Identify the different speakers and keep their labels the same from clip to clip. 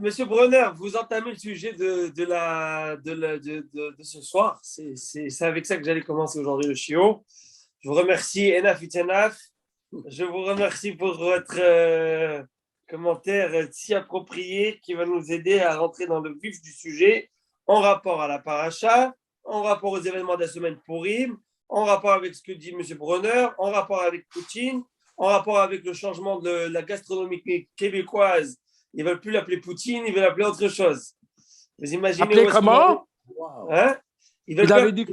Speaker 1: Monsieur Bronner, vous entamez le sujet de ce soir. C'est avec ça que j'allais commencer aujourd'hui le chiot. Je vous remercie, Enaf Itzenaf. Je vous remercie pour votre commentaire si approprié qui va nous aider à rentrer dans le vif du sujet en rapport à la paracha, en rapport aux événements de la semaine Purim, en rapport avec ce que dit Monsieur Bronner, en rapport avec Poutine, en rapport avec le changement de la gastronomie québécoise. Ils ne veulent plus l'appeler Poutine, ils veulent l'appeler autre chose. Vous imaginez
Speaker 2: Appelez comment?
Speaker 1: Hein? Ils veulent
Speaker 2: Vous avez dit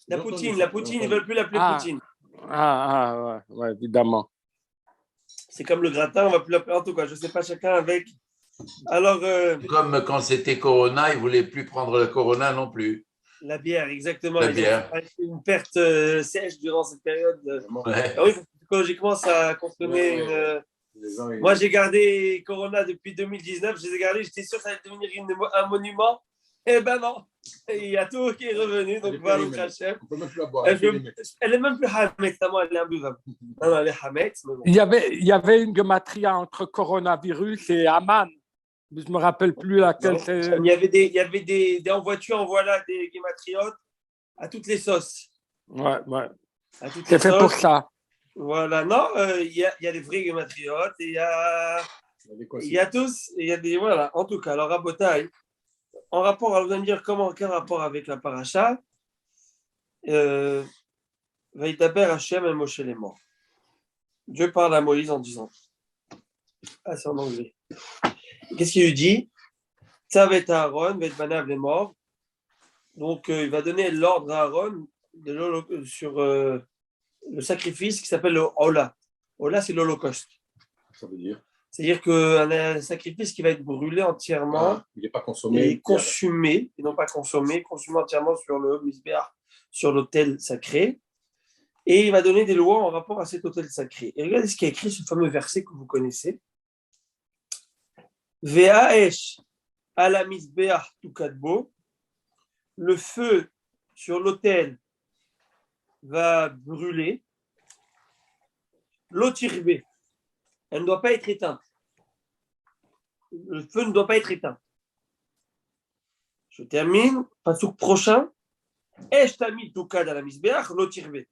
Speaker 1: la Poutine, ils ne veulent plus l'appeler Poutine.
Speaker 2: Ouais, évidemment.
Speaker 1: C'est comme le gratin, on ne va plus l'appeler en tout cas. Je ne sais pas, chacun avec. Alors,
Speaker 3: comme quand c'était Corona, ils ne voulaient plus prendre le Corona non plus.
Speaker 1: La bière, exactement.
Speaker 3: La bière.
Speaker 1: Une perte sèche durant cette période.
Speaker 3: Ouais.
Speaker 1: Ah oui, psychologiquement, ça a consommer Moi, j'ai gardé Corona depuis 2019. Je les ai gardés, j'étais sûr que ça allait devenir un monument. Eh ben non. Il y a tout qui est revenu. Donc, voilà le Hachem. Elle est même plus Hametz, elle est imbuvable. Non, elle est Hametz. Bon.
Speaker 2: Il y avait une gematria entre coronavirus et Aman. Je ne me rappelle plus laquelle c'est.
Speaker 1: Il y avait des en voiture, en voilà, des gematriotes à toutes les sauces.
Speaker 2: Ouais.
Speaker 1: C'est
Speaker 2: fait pour ça.
Speaker 1: Voilà, non, il y a des vrais gematriotes et il y a tous, il y a des, voilà, en tout cas, alors à Botaï, en rapport, on va me dire quel rapport avec la paracha, Vaïdaber Hachem et Moshe les morts. Dieu parle à Moïse en disant, c'est en anglais. Qu'est-ce qu'il lui dit? Tzavet Aaron, Vetbanav les morts. Donc, il va donner l'ordre à Aaron sur le sacrifice qui s'appelle le Ola. Ola, c'est l'Holocauste.
Speaker 4: Ça veut dire?
Speaker 1: C'est-à-dire qu'un sacrifice qui va être brûlé entièrement,
Speaker 4: il n'est pas consommé.
Speaker 1: Et consumé, et non pas consommé entièrement sur le misbéach, sur l'autel sacré. Et il va donner des lois en rapport à cet autel sacré. Et regardez ce qui est écrit, ce fameux verset que vous connaissez. Ve'aesh ala misbéach tukadbo. Le feu sur l'autel va brûler. L'eau tirbée, elle ne doit pas être éteinte. Le feu ne doit pas être éteint. Je termine. Passouk prochain. Esh tamid tukad ala misbéach l'eau tirbée.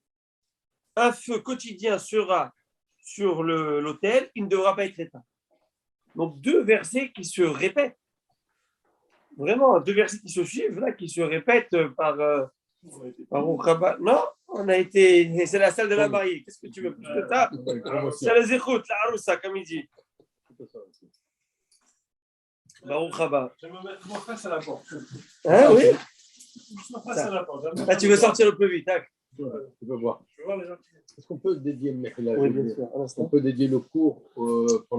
Speaker 1: Un feu quotidien sera sur l'autel, il ne devra pas être éteint. Donc deux versets qui se répètent. Vraiment, deux versets qui se suivent, là, qui se répètent par Rabat. Non, on a été. C'est la salle de la mariée. Qu'est-ce que tu veux plus de ça? C'est les écoutes, la haroussa, comme il dit. Baruch Rabat.
Speaker 5: Je vais me mettre mon face à la porte.
Speaker 1: Hein, oui?
Speaker 5: Je me face à la porte.
Speaker 1: Là, tu veux sortir le plus vite. Hein?
Speaker 4: Tu peux voir.
Speaker 5: Je veux voir les gens qui.
Speaker 4: Est-ce qu'on peut dédier
Speaker 1: Oui, bien sûr.
Speaker 4: On peut dédier le cours pour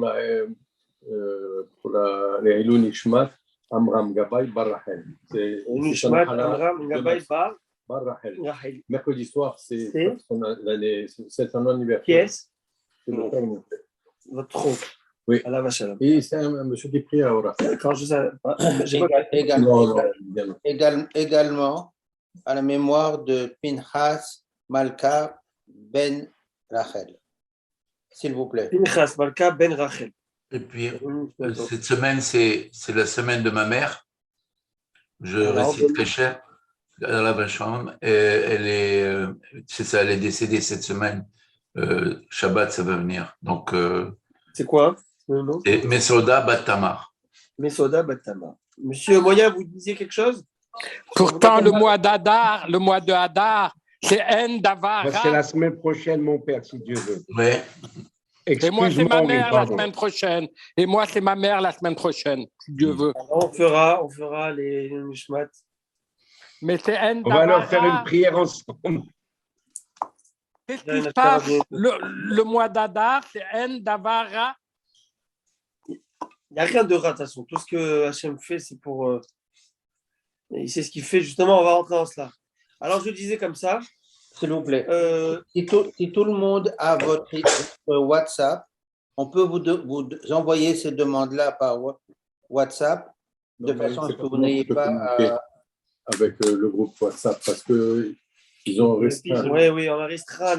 Speaker 4: les Ilou Nishmat Amram Gabay Bar Rachel. C'est
Speaker 1: Nishmat Amram Gabay Bar
Speaker 4: Rachel.
Speaker 1: Rachel.
Speaker 4: Mercredi soir, c'est son anniversaire.
Speaker 1: Qui est-ce?
Speaker 4: C'est le père de mon père.
Speaker 1: Votre tronc.
Speaker 4: Oui.
Speaker 1: À la vache à la.
Speaker 4: Et c'est un monsieur qui prie à Ora.
Speaker 1: Quand je sais.
Speaker 6: Également, à la mémoire de Pinchas Malka Ben Rachel. S'il vous plaît.
Speaker 1: Pinchas Malka Ben Rachel.
Speaker 3: Et puis, cette semaine, c'est la semaine de ma mère. Je récite très cher dans la Vacham. Elle est décédée cette semaine. Shabbat, ça va venir. Donc,
Speaker 1: c'est quoi le nom?
Speaker 3: C'est Mesoda Bat-Tamar.
Speaker 1: Mesoda Bat-Tamar. Monsieur Moya, vous disiez quelque chose?
Speaker 2: Pourtant, le mois de Hadar, c'est En Davara.
Speaker 7: C'est la semaine prochaine, mon père, si Dieu veut.
Speaker 3: Oui.
Speaker 2: Et moi, c'est ma mère la semaine prochaine. Et moi, c'est ma mère la semaine prochaine, si Dieu veut.
Speaker 1: Alors, on fera les Nishmat.
Speaker 2: Mais c'est En Davara.
Speaker 7: On va leur faire une prière ensemble.
Speaker 2: Qu'est-ce qui se passe? Le mois d'Adar, c'est En Davara.
Speaker 1: Il n'y a rien de rat, de toute façon. Tout ce que Hachem fait, c'est pour. C'est ce qu'il fait, justement, on va rentrer dans cela. Alors, je disais comme ça.
Speaker 6: S'il vous plaît. Si tout le monde a votre WhatsApp, on peut vous envoyer ces demandes-là par WhatsApp, de façon à ce que vous n'ayez pas
Speaker 4: avec le groupe WhatsApp, parce que ils ont restreint.
Speaker 1: Oui, on a restreint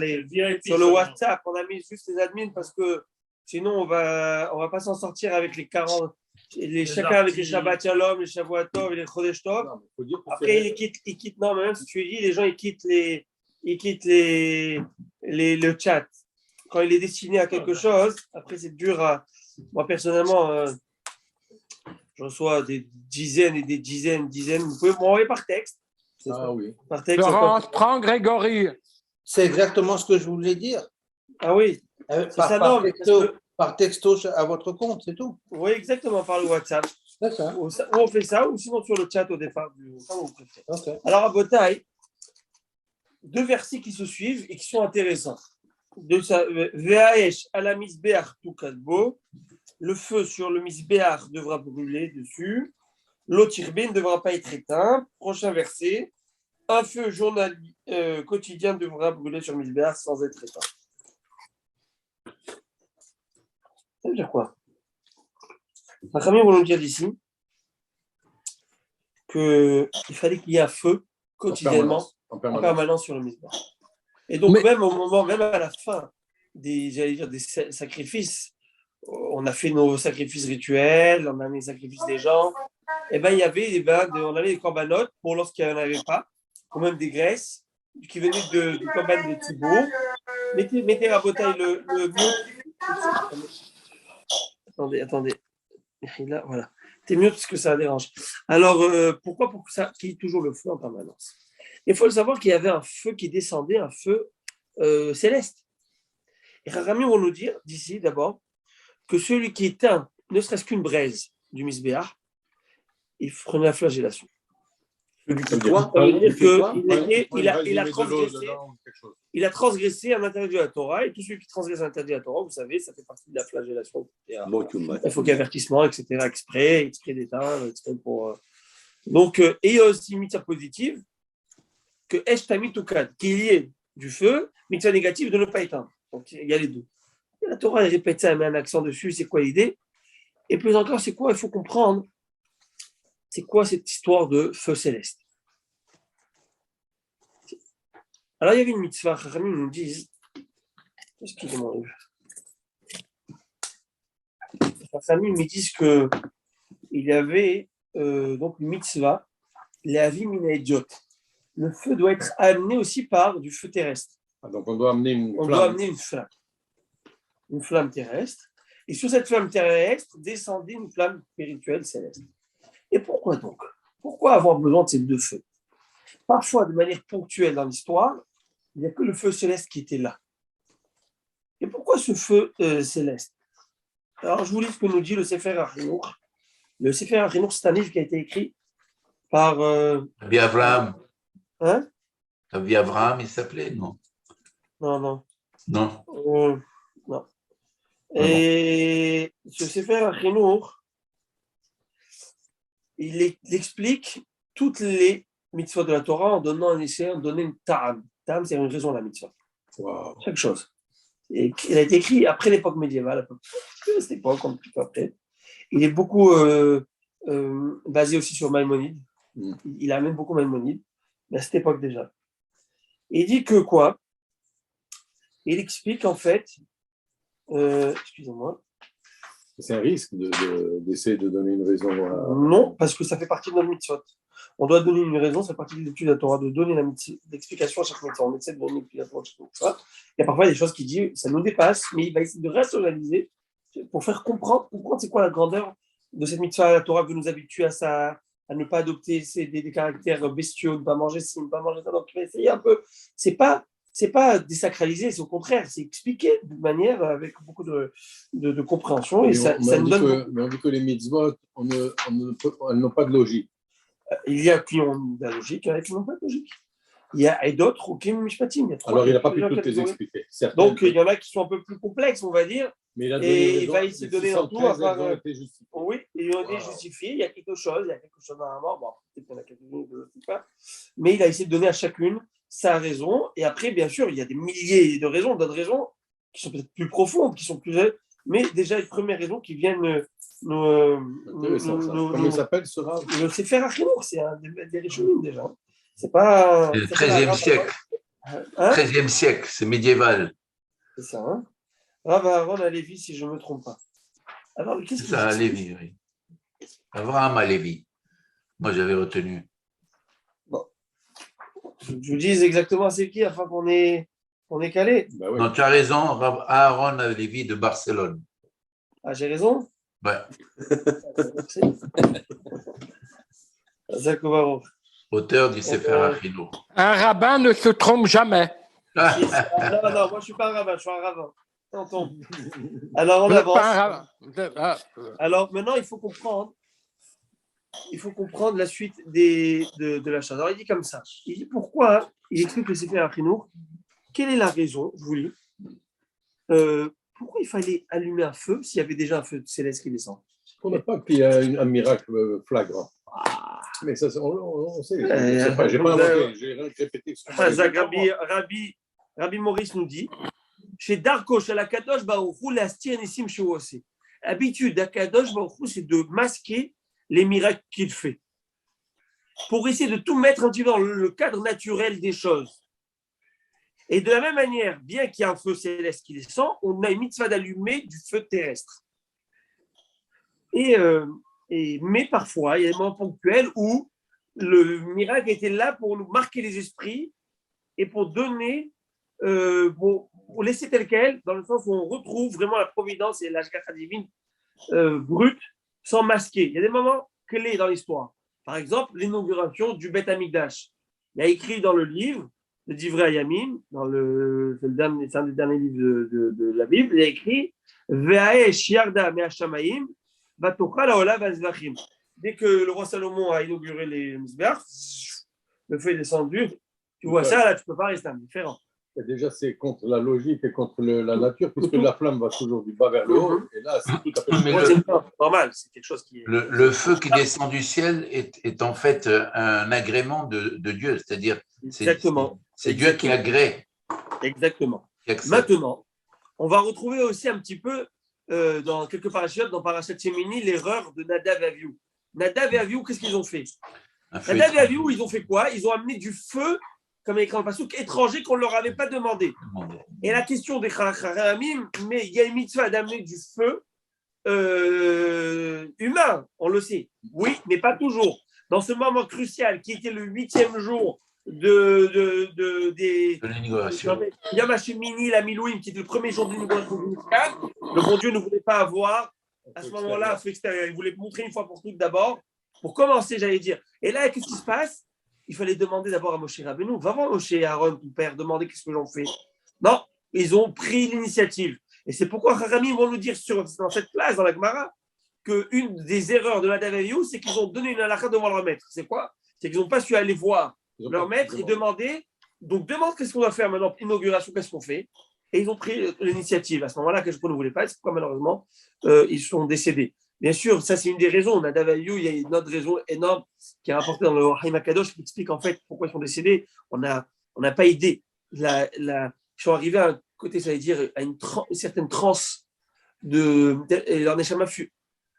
Speaker 1: sur le WhatsApp. On a mis juste les admins parce que sinon on va pas s'en sortir avec les 40. chacun avec les Shabbat Shalom, les Shavuot Tov et les Chodesh Tov.
Speaker 4: Non, mais faut dire que
Speaker 1: Après, ils quittent, non, mais même si tu dis, les gens, ils quittent le chat. Quand il est destiné à quelque chose, après, c'est dur à. Moi, personnellement, je reçois des dizaines et des dizaines. Vous pouvez m'envoyer par texte.
Speaker 4: Ah oui.
Speaker 1: Par texte.
Speaker 2: Laurence, prends Grégory.
Speaker 6: C'est exactement ce que je voulais dire.
Speaker 1: Ah oui.
Speaker 6: Par texto à votre compte, c'est tout.
Speaker 1: Oui, exactement, par le WhatsApp.
Speaker 6: D'accord.
Speaker 1: Ou on fait ça, ou sinon sur le chat au départ.
Speaker 6: Okay.
Speaker 1: Alors, à Botaï, deux versets qui se suivent et qui sont intéressants. Ve'aesh ala misbeach tu kadbo. Le feu sur le misbeach devra brûler dessus. L'otirbé ne devra pas être éteint. Prochain verset. Un feu journalier quotidien devra brûler sur le misbeach sans être éteint. Ça veut dire quoi? Les Chachamim vont nous dire d'ici qu'il fallait qu'il y ait un feu quotidiennement, en permanence sur le misbeach. Et donc, même au moment, même à la fin des sacrifices, on a fait nos sacrifices rituels, on a mis les sacrifices des gens, et ben il y avait on avait des corbanotes pour lorsqu'il n'y en avait pas, ou même des graisses qui venaient du corban de Thibaut. Mettez à Botaï le mieux. Attendez. Là, voilà. T'es mieux parce que ça dérange. Alors, pourquoi pour ça qu'il y ait toujours le feu en permanence? Il faut le savoir qu'il y avait un feu qui descendait, un feu céleste. Et Chachamim vont nous dire d'ici d'abord que celui qui éteint ne serait-ce qu'une braise du misbéach, il prenait la flagellation. Celui qui ça veut dire qu'il a transgressé un interdit de la Torah, et tout celui qui transgresse un interdit de la Torah, vous savez, ça fait partie de la flagellation. Il faut qu'il y ait avertissement, etc., exprès d'éteindre, exprès pour. Donc, et il y a aussi une mitzvah positive, que Esh Tamid Tukad, qu'il y ait du feu, mitzvah négative de ne pas éteindre. Donc, il y a les deux. Et la Torah, elle répète ça, elle met un accent dessus, c'est quoi l'idée? Et plus encore, c'est quoi? Il faut comprendre, c'est quoi cette histoire de feu céleste? Alors, il y avait une mitzvah, Chachamim nous disent, excusez-moi, Chachamim nous disent qu'il y avait donc une mitzvah, l'Avi Mina Idiot. Le feu doit être amené aussi par du feu terrestre.
Speaker 4: Ah, donc on doit amener
Speaker 1: une flamme terrestre. Et sur cette flamme terrestre, descendait une flamme spirituelle céleste. Et pourquoi donc? Pourquoi avoir besoin de ces deux feux? Parfois, de manière ponctuelle dans l'histoire, il n'y a que le feu céleste qui était là. Et pourquoi ce feu céleste? Alors, je vous lis ce que nous dit le Sefer HaChinour. Le Sefer HaChinour, c'est un livre qui a été écrit par...
Speaker 3: Rabbi Avraham.
Speaker 1: Hein?
Speaker 3: Rabbi Avraham, il s'appelait, non?
Speaker 1: Non.
Speaker 3: Non.
Speaker 1: Non. Et ce Sefer HaChinour, il explique toutes les mitzvot de la Torah en essayant de donner une ta'am. Ta'am, c'est une raison de la mitzvah.
Speaker 4: Wow.
Speaker 1: Chaque chose. Et il a été écrit après l'époque médiévale, à peu près à cette époque, un petit peu après. Il est beaucoup basé aussi sur Maïmonide. Il amène beaucoup Maïmonide, mais à cette époque déjà. Et il dit que quoi? Il explique en fait, excusez-moi.
Speaker 4: C'est un risque d'essayer de donner une raison.
Speaker 1: Non, parce que ça fait partie de notre mitzvot. On doit donner une raison, ça fait partie de l'étude de la Torah, de donner l'explication à chaque mitzvah. On essaie de donner l'explication à chaque mitzvah. Il y a parfois des choses qui disent, ça nous dépasse, mais il va essayer de rationaliser pour faire comprendre c'est quoi la grandeur de cette mitzvah. La Torah veut nous habituer à ne pas adopter des caractères bestiaux, ne pas manger ci, ne pas manger ça. Donc il va essayer un peu. C'est pas désacralisé, c'est au contraire, c'est expliqué de manière avec beaucoup de compréhension. Et ça nous donne.
Speaker 4: Mais on dit que les mitzvot, elles n'ont pas de logique.
Speaker 1: Il y a qui ont de la logique, il y en a qui n'ont pas de logique. Il y a et d'autres qui ont mishpatim.
Speaker 4: Alors il n'a pas pu toutes les expliquer.
Speaker 1: Donc il y en a qui sont un peu plus complexes, on va dire.
Speaker 4: Mais
Speaker 1: il va essayer de donner en tout. Oui, ils ont été justifiés. Il y a quelque chose dans la mort. Bon, peut-être qu'il y en a quelques-unes que je ne sais pas. Mais il a essayé de donner à chacune sa raison. Et après, bien sûr, il y a des milliers de raisons, d'autres raisons qui sont peut-être plus profondes, qui sont plus. Mais déjà, les premières raisons qui viennent
Speaker 4: Comment il s'appelle ce rave?
Speaker 1: Le Sefer HaChinour, c'est un des Rishonim déjà. C'est pas.
Speaker 3: C'est le XIIIe siècle. 13e siècle, c'est médiéval.
Speaker 1: C'est ça, hein? Rav Aaron à Lévi, si je ne me trompe pas. Alors, qu'est-ce
Speaker 3: c'est ça, à Lévi, oui. Avraham Alevi. Moi, j'avais retenu.
Speaker 1: Je vous dis exactement c'est qui afin qu'on est calé.
Speaker 4: Bah oui.
Speaker 3: Non, tu as raison, Rav Aaron Alevi de Barcelone.
Speaker 1: Ah, j'ai raison.
Speaker 3: Ouais. Auteur du Sefer Achinour.
Speaker 2: Un rabbin ne se trompe jamais.
Speaker 1: Non, moi je suis pas un rabbin, je suis un ravin. Alors on
Speaker 2: Vous n'êtes pas un
Speaker 1: avance.
Speaker 2: rabbin. Vous êtes- ah,
Speaker 1: Alors maintenant il faut comprendre la suite de la chose. Alors il dit comme ça. Il dit pourquoi, il explique le Sefer Achinour. Quelle est la raison, je vous lis, pourquoi il fallait allumer un feu s'il y avait déjà un feu céleste qui descend?
Speaker 4: On n'a pas qu'il y a un miracle flagrant. Mais ça, on sait. Je sais pas, j'ai pas inventé, j'ai répété.
Speaker 1: Rabbi Maurice nous dit chez Darko, chez la Kadosh Baruch Hu, la Stianissim chez aussi. L'habitude d'Akadosh Baruch Hu, c'est de masquer les miracles qu'il fait pour essayer de tout mettre un petit peu dans le cadre naturel des choses. Et de la même manière, bien qu'il y ait un feu céleste qui descend, on a une mitzvah d'allumer du feu terrestre. Mais parfois, il y a des moments ponctuels où le miracle était là pour nous marquer les esprits et pour donner, pour laisser tel quel, dans le sens où on retrouve vraiment la providence et l'ashgacha divine brute, sans masquer. Il y a des moments clés dans l'histoire. Par exemple, l'inauguration du Beth Amikdash. Il y a écrit dans le livre de Divrei Hayamim, c'est un des derniers livres de la Bible, il y a écrit Ve'aesh yarda me'ashamaim vatochal haolav hazvachim. Dès que le roi Salomon a inauguré les Mizbeach, le feu est descendu. Tu vois ça, là, tu ne peux pas rester indifférent.
Speaker 4: Et déjà, c'est contre la logique et contre la nature, puisque la flamme va toujours du bas vers le haut. Et là, c'est tout à fait
Speaker 1: c'est normal, c'est quelque chose qui est.
Speaker 3: Le feu qui descend du ciel est en fait un agrément de Dieu, c'est-à-dire
Speaker 1: Exactement.
Speaker 3: C'est Dieu qui agrée.
Speaker 1: Exactement.
Speaker 3: Qui accepte.
Speaker 1: Maintenant, on va retrouver aussi un petit peu dans quelques parachutes, dans Parashat Shemini, l'erreur de Nadav et Avihu. Nadav et Avihu, qu'est-ce qu'ils ont fait? Nadav et Avihu, ils ont fait quoi? Ils ont amené du feu, comme écrit dans le passouk, étranger qu'on ne leur avait pas demandé. Et la question des Chachamim, mais il y a une mitzvah d'amener du feu humain, on le sait. Oui, mais pas toujours. Dans ce moment crucial qui était le 8e jour de
Speaker 3: l'inauguration.
Speaker 1: Yom HaShemini, la Milouim, qui était le premier jour de l'inauguration du Mishkan, le bon Dieu ne voulait pas avoir à ce moment-là feu extérieur. Il voulait montrer une fois pour toutes d'abord, pour commencer, j'allais dire. Et là, qu'est-ce qui se passe? Il fallait demander d'abord à Moshe Rabbeinu, va voir Moshe et Aaron, ton père, demander qu'est-ce que j'en fais. Non, ils ont pris l'initiative. Et c'est pourquoi Chachamim vont nous dire dans cette place, dans la Gemara, qu'une des erreurs de Nadav et Avihu, c'est qu'ils ont donné une halakha devant leur maître. C'est quoi? C'est qu'ils n'ont pas su aller voir leur maître et demander. Donc, demande qu'est-ce qu'on va faire maintenant, inauguration, qu'est-ce qu'on fait? Et ils ont pris l'initiative. À ce moment-là, quelque chose qu'on ne voulait pas, c'est pourquoi malheureusement, ils sont décédés. Bien sûr, ça c'est une des raisons. Nadav et Avihu, il y a une autre raison énorme qui est rapportée dans le Haïm HaKadosh qui explique en fait pourquoi ils sont décédés. On n'a pas idée. Ils sont arrivés à un côté, ça veut dire, à une certaine transe et leur neshama fut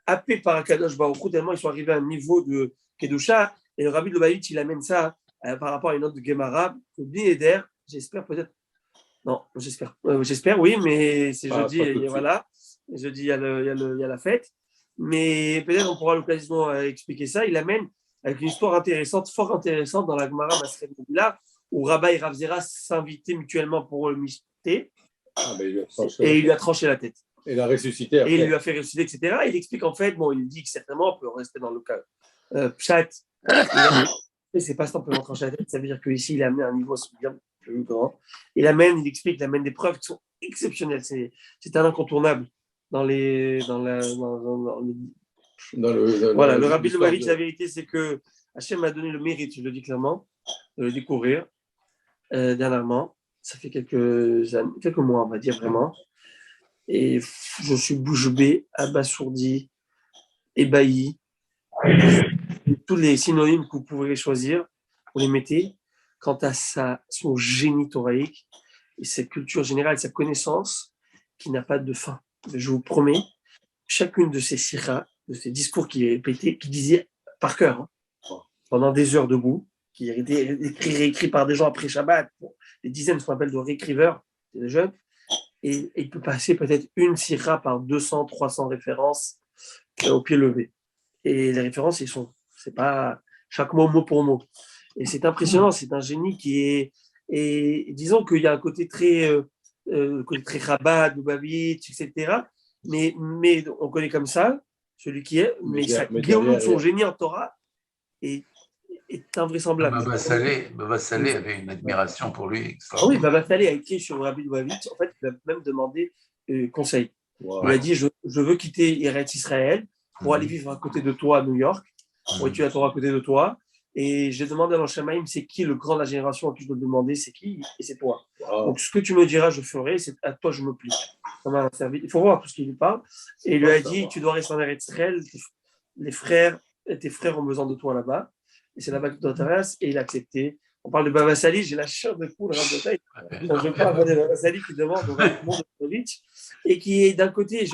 Speaker 1: happé par un Kadosh Baruch Hu, tellement ils sont arrivés à un niveau de Kedusha. Et le Rabbi de Lobavitch, il amène ça par rapport à une autre de Gemara, Eder, j'espère peut-être. Non, j'espère, oui, mais c'est jeudi, et voilà. Jeudi, il y a la fête. Mais peut-être on pourra l'occasion expliquer ça. Il amène avec une histoire intéressante, fort intéressante dans la Gemara Maseret Megillah, où Rabba et Rav Zera s'invitaient mutuellement pour le mishté. Et il lui a tranché la tête.
Speaker 4: Et il a ressuscité après.
Speaker 1: Et il lui a fait ressusciter, etc. Il explique en fait, il dit que certainement on peut rester dans le cas. Pshat, c'est pas simplement trancher la tête, ça veut dire qu'ici il a amené un niveau bien plus grand. Il explique, il amène des preuves qui sont exceptionnelles. C'est un incontournable dans le Rabbi Lubavitch, la vérité, c'est que Hachem m'a donné le mérite, je le dis clairement, de le découvrir dernièrement. Ça fait quelques mois, on va dire vraiment. Et je suis bouche bée, abasourdi, ébahi. Tous les synonymes que vous pouvez choisir, vous les mettez quant à son génie thoraïque et sa culture générale, sa connaissance qui n'a pas de fin. Je vous promets, chacune de ces siras, de ces discours qui répétaient, qui disaient par cœur, pendant des heures debout, qui étaient réécrits par des gens après Shabbat, des dizaines, ce qu'on appelle de réécriveurs, des jeunes, et il peut passer peut-être une sira par 200, 300 références au pied levé. Et les références, c'est pas chaque mot pour mot. Et c'est impressionnant, c'est un génie qui est. Et disons qu'il y a un côté très Chabad, Lubavitch, etc. Mais on connaît comme ça, celui qui est, mais son génie en Torah est invraisemblable.
Speaker 3: Baba Saleh avait une admiration pour lui.
Speaker 1: Ah oui, Baba Saleh a écrit sur Rabbi Lubavitch. En fait, il a même demandé conseil. Wow. Il a dit je veux quitter Eretz Israël pour aller vivre à côté de toi à New York, pour étudier la Torah à côté de toi. Et j'ai demandé à l'Anshamaïm, c'est qui le grand de la génération à qui je dois demander, c'est qui? Et c'est toi. Wow. Donc, ce que tu me diras, je ferai, c'est à toi, je me plie. Il faut voir tout ce qu'il lui parle. Et il lui a dit, tu dois rester en Eretz Israël, tes frères ont besoin de toi là-bas. Et c'est là-bas que tu dois t'arrêter. Et il a accepté. On parle de Baba Sali, j'ai la chair de poule, donc je parle de Baba Sali qui demande au monde de et qui est d'un côté, et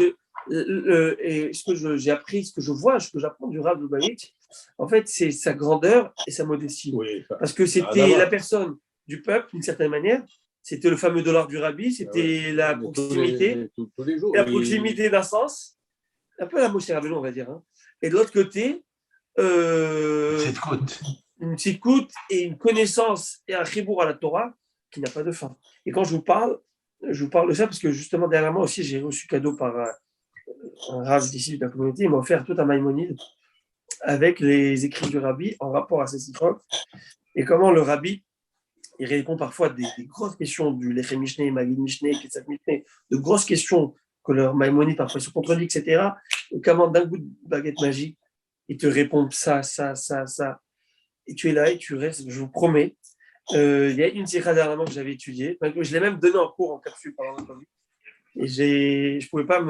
Speaker 1: ce que j'ai appris, ce que je vois, ce que j'apprends du Rav Lubavitch, en fait, c'est sa grandeur et sa modestie. Oui, parce que c'était la personne du peuple, d'une certaine manière. C'était le fameux dollar du Rabbi, c'était la proximité, tous les jours, la proximité d'un sens, un peu la Moshe Rabbeinu, on va dire. Hein. Et de l'autre côté, une petite coûte et une connaissance et un chibour à la Torah qui n'a pas de fin. Et quand je vous parle de ça parce que justement dernièrement aussi j'ai reçu cadeau par un rav d'ici de la communauté, il m'a offert tout un Maïmonide avec les écrits du Rabbi en rapport à ces sikhot et comment le Rabbi il répond parfois des grosses questions du Lechem Mishneh, Magid Mishneh, Ketzat Mishneh, de grosses questions que leur Maïmonide parfois se contredit, etc. Et comment d'un coup de baguette magique ils te répondent ça. Et tu es là et tu restes, je vous promets. Il y a une sikha dernièrement que j'avais étudiée. Je l'ai même donnée en cours en capsule pendant le Covid. Et je ne pouvais pas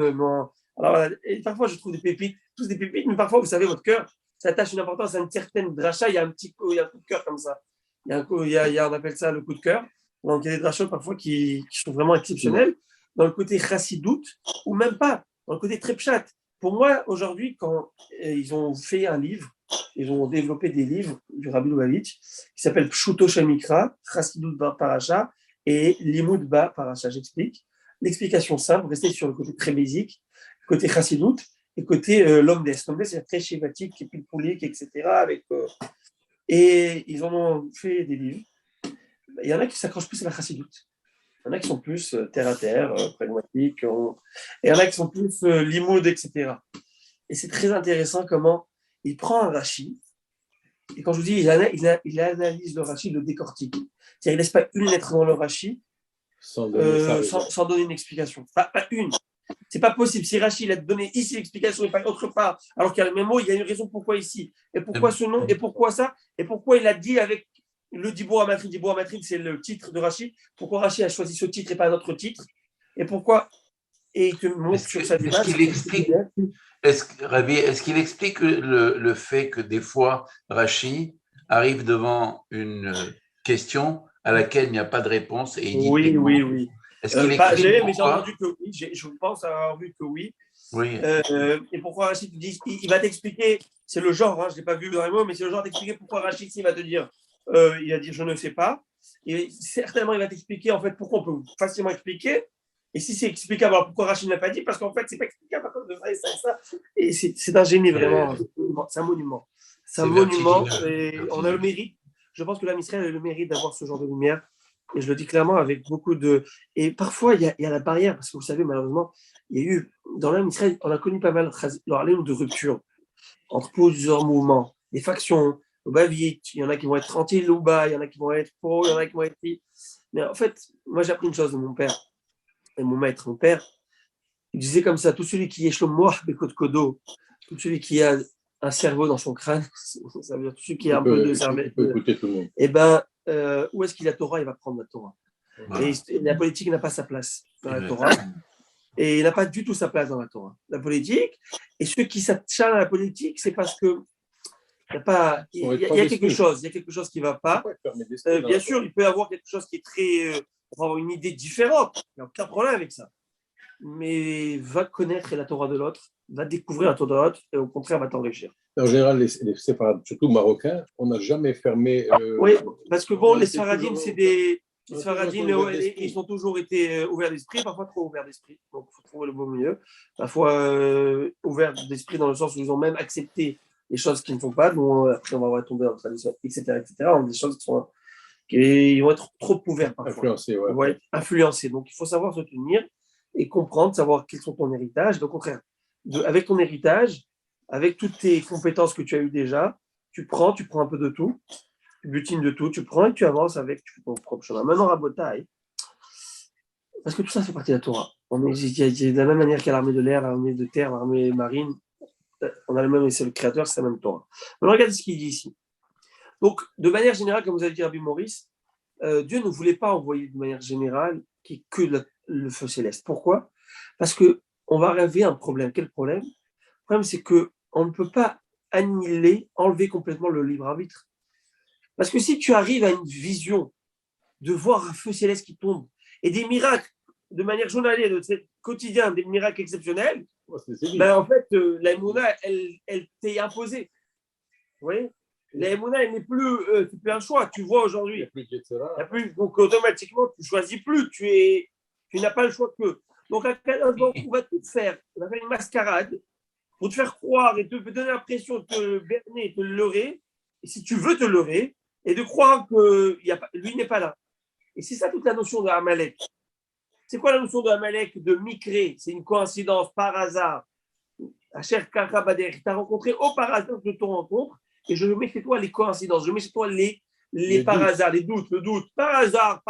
Speaker 1: Alors, et parfois, je trouve des pépites, tous des pépites, mais parfois, vous savez, votre cœur, ça attache une importance à une certaine dracha. Il y a un coup de cœur comme ça. On appelle ça le coup de cœur. Donc, il y a des drachas parfois qui sont vraiment exceptionnels. Dans le côté chassidoute, ou même pas, dans le côté trepchat. Pour moi, aujourd'hui, quand ils ont fait un livre, ils ont développé des livres du Rabbi Lubavitch qui s'appellent Pshuto Shamikra, Chassidut Ba Parasha et Limud Ba Parasha. J'explique. L'explication simple, rester sur le côté très basique, côté Chassidut et côté l'homme c'est très schématique, pilpoulique, etc. Et ils en ont fait des livres. Il y en a qui s'accrochent plus à la Chassidut. Il y en a qui sont plus terre à terre, pragmatiques. Et il y en a qui sont plus limoud, etc. Et c'est très intéressant comment il prend un Rashi, et quand je vous dis, il analyse le Rashi, il le décortique. C'est-à-dire, il ne laisse pas une lettre dans le Rashi sans donner une explication. Pas une. C'est pas possible. Si Rashi il a donné ici l'explication et pas autre part, alors qu'il y a le même mot, il y a une raison pourquoi ici. Et pourquoi ce nom, et pourquoi ça, et pourquoi il a dit avec le Dibour Amatrid. Dibour Amatrid, c'est le titre de Rashi. Pourquoi Rashi a choisi ce titre et pas un autre titre? Et pourquoi? Et il te montre sur sa démarche.
Speaker 3: Est-ce qu'il explique le fait que des fois, Rashi arrive devant une question à laquelle il n'y a pas de réponse et il dit
Speaker 1: oui.
Speaker 3: Est-ce qu'il
Speaker 1: explique mais j'ai entendu que oui. Je pense avoir vu que oui.
Speaker 3: Oui.
Speaker 1: Et pourquoi Rachid te dit, il va t'expliquer, c'est le genre, je ne l'ai pas vu dans les mots, mais c'est le genre d'expliquer pourquoi Rachid il va te dire, il va dire je ne sais pas. Et certainement, il va t'expliquer en fait pourquoi on peut facilement expliquer. Et si c'est explicable, alors pourquoi Rachid ne l'a pas dit? Parce qu'en fait, c'est pas explicable à cause de ça et ça et ça. Et c'est un génie, vraiment. C'est un monument. C'est un monument. Et on a le mérite. Je pense que l'âme Israël a le mérite d'avoir ce genre de lumière. Et je le dis clairement avec beaucoup de. Et parfois, il y a la barrière, parce que vous savez, malheureusement, il y a eu, dans l'âme Israël, on a connu pas mal de ruptures entre plusieurs mouvements, des factions, au bas vite, il y en a qui vont être anti-Louba, il y en a qui vont être pro, il y en a qui vont être. Mais en fait, moi, j'ai appris une chose de mon père. Et mon maître, mon père, il disait comme ça, tout celui qui est shlomoah bekot kodo, tout celui qui a un cerveau dans son crâne, ça veut dire tout celui qui a un peu de cerveau, et ben, où est-ce qu'il a Torah, il va prendre la Torah. Voilà. Et la politique n'a pas sa place dans la Torah. Et il n'a pas du tout sa place dans la Torah. La politique, et ceux qui s'acharnent à la politique, c'est parce que il y a quelque chose qui ne va pas. Bien sûr, il peut y avoir quelque chose qui est très... on va avoir une idée différente. Il n'y a aucun problème avec ça. Mais va connaître la Torah de l'autre, va découvrir la Torah de l'autre, et au contraire, va t'enrichir.
Speaker 4: En général, les séfarades, surtout marocains, on n'a jamais fermé...
Speaker 1: Oui, parce que bon, les séfaradines, c'est des... Les séfaradines, ils ont toujours été ouverts d'esprit, parfois trop ouverts d'esprit. Donc, il faut trouver le beau milieu. Parfois ouverts d'esprit dans le sens où ils ont même accepté des choses qui ne font pas, dont après on va tomber dans la tradition, etc., etc. Des choses qui vont être trop ouvertes parfois.
Speaker 4: Influencé, ouais.
Speaker 1: Vont être influencées. Donc il faut savoir se tenir et comprendre, savoir quels sont ton héritage. Au contraire, avec ton héritage, avec toutes tes compétences que tu as eues déjà, tu prends un peu de tout, tu butines de tout, tu prends et tu avances avec, tu fais ton propre chemin. Maintenant, Rabotai, parce que tout ça fait partie de la Torah. De la même manière qu'il y a l'armée de l'air, l'armée de terre, l'armée marine, on a le même, c'est le créateur, c'est la même Torah. Maintenant, regardez ce qu'il dit ici. Donc, de manière générale, comme vous avez dit, Rabbi Maurice, Dieu ne voulait pas envoyer de manière générale que le feu céleste. Pourquoi? Parce qu'on va rêver un problème. Quel problème? Le problème, c'est qu'on ne peut pas annihiler, enlever complètement le libre arbitre. Parce que si tu arrives à une vision de voir un feu céleste qui tombe et des miracles de manière journalière, de quotidien, des miracles exceptionnels, ben en fait, la Emouna, elle t'est imposée. Vous voyez? La Emouna, elle n'est plus, c'est plus un choix. Tu vois aujourd'hui. Il n'y a plus, donc automatiquement, tu ne choisis plus. Tu n'as pas le choix que. Donc, on va tout faire. On va faire une mascarade pour te faire croire et te donner l'impression de te berner, de te leurrer. Et si tu veux te leurrer, et de croire que lui n'est pas là. Et c'est ça toute la notion de Amalek. C'est quoi la notion de Amalek, de Mikré? C'est une coïncidence par hasard. Hacher Karabader, tu as rencontré au par hasard de ton rencontre, et je mets chez toi les coïncidences, je mets chez toi les par hasard, les doutes, le doute, par hasard.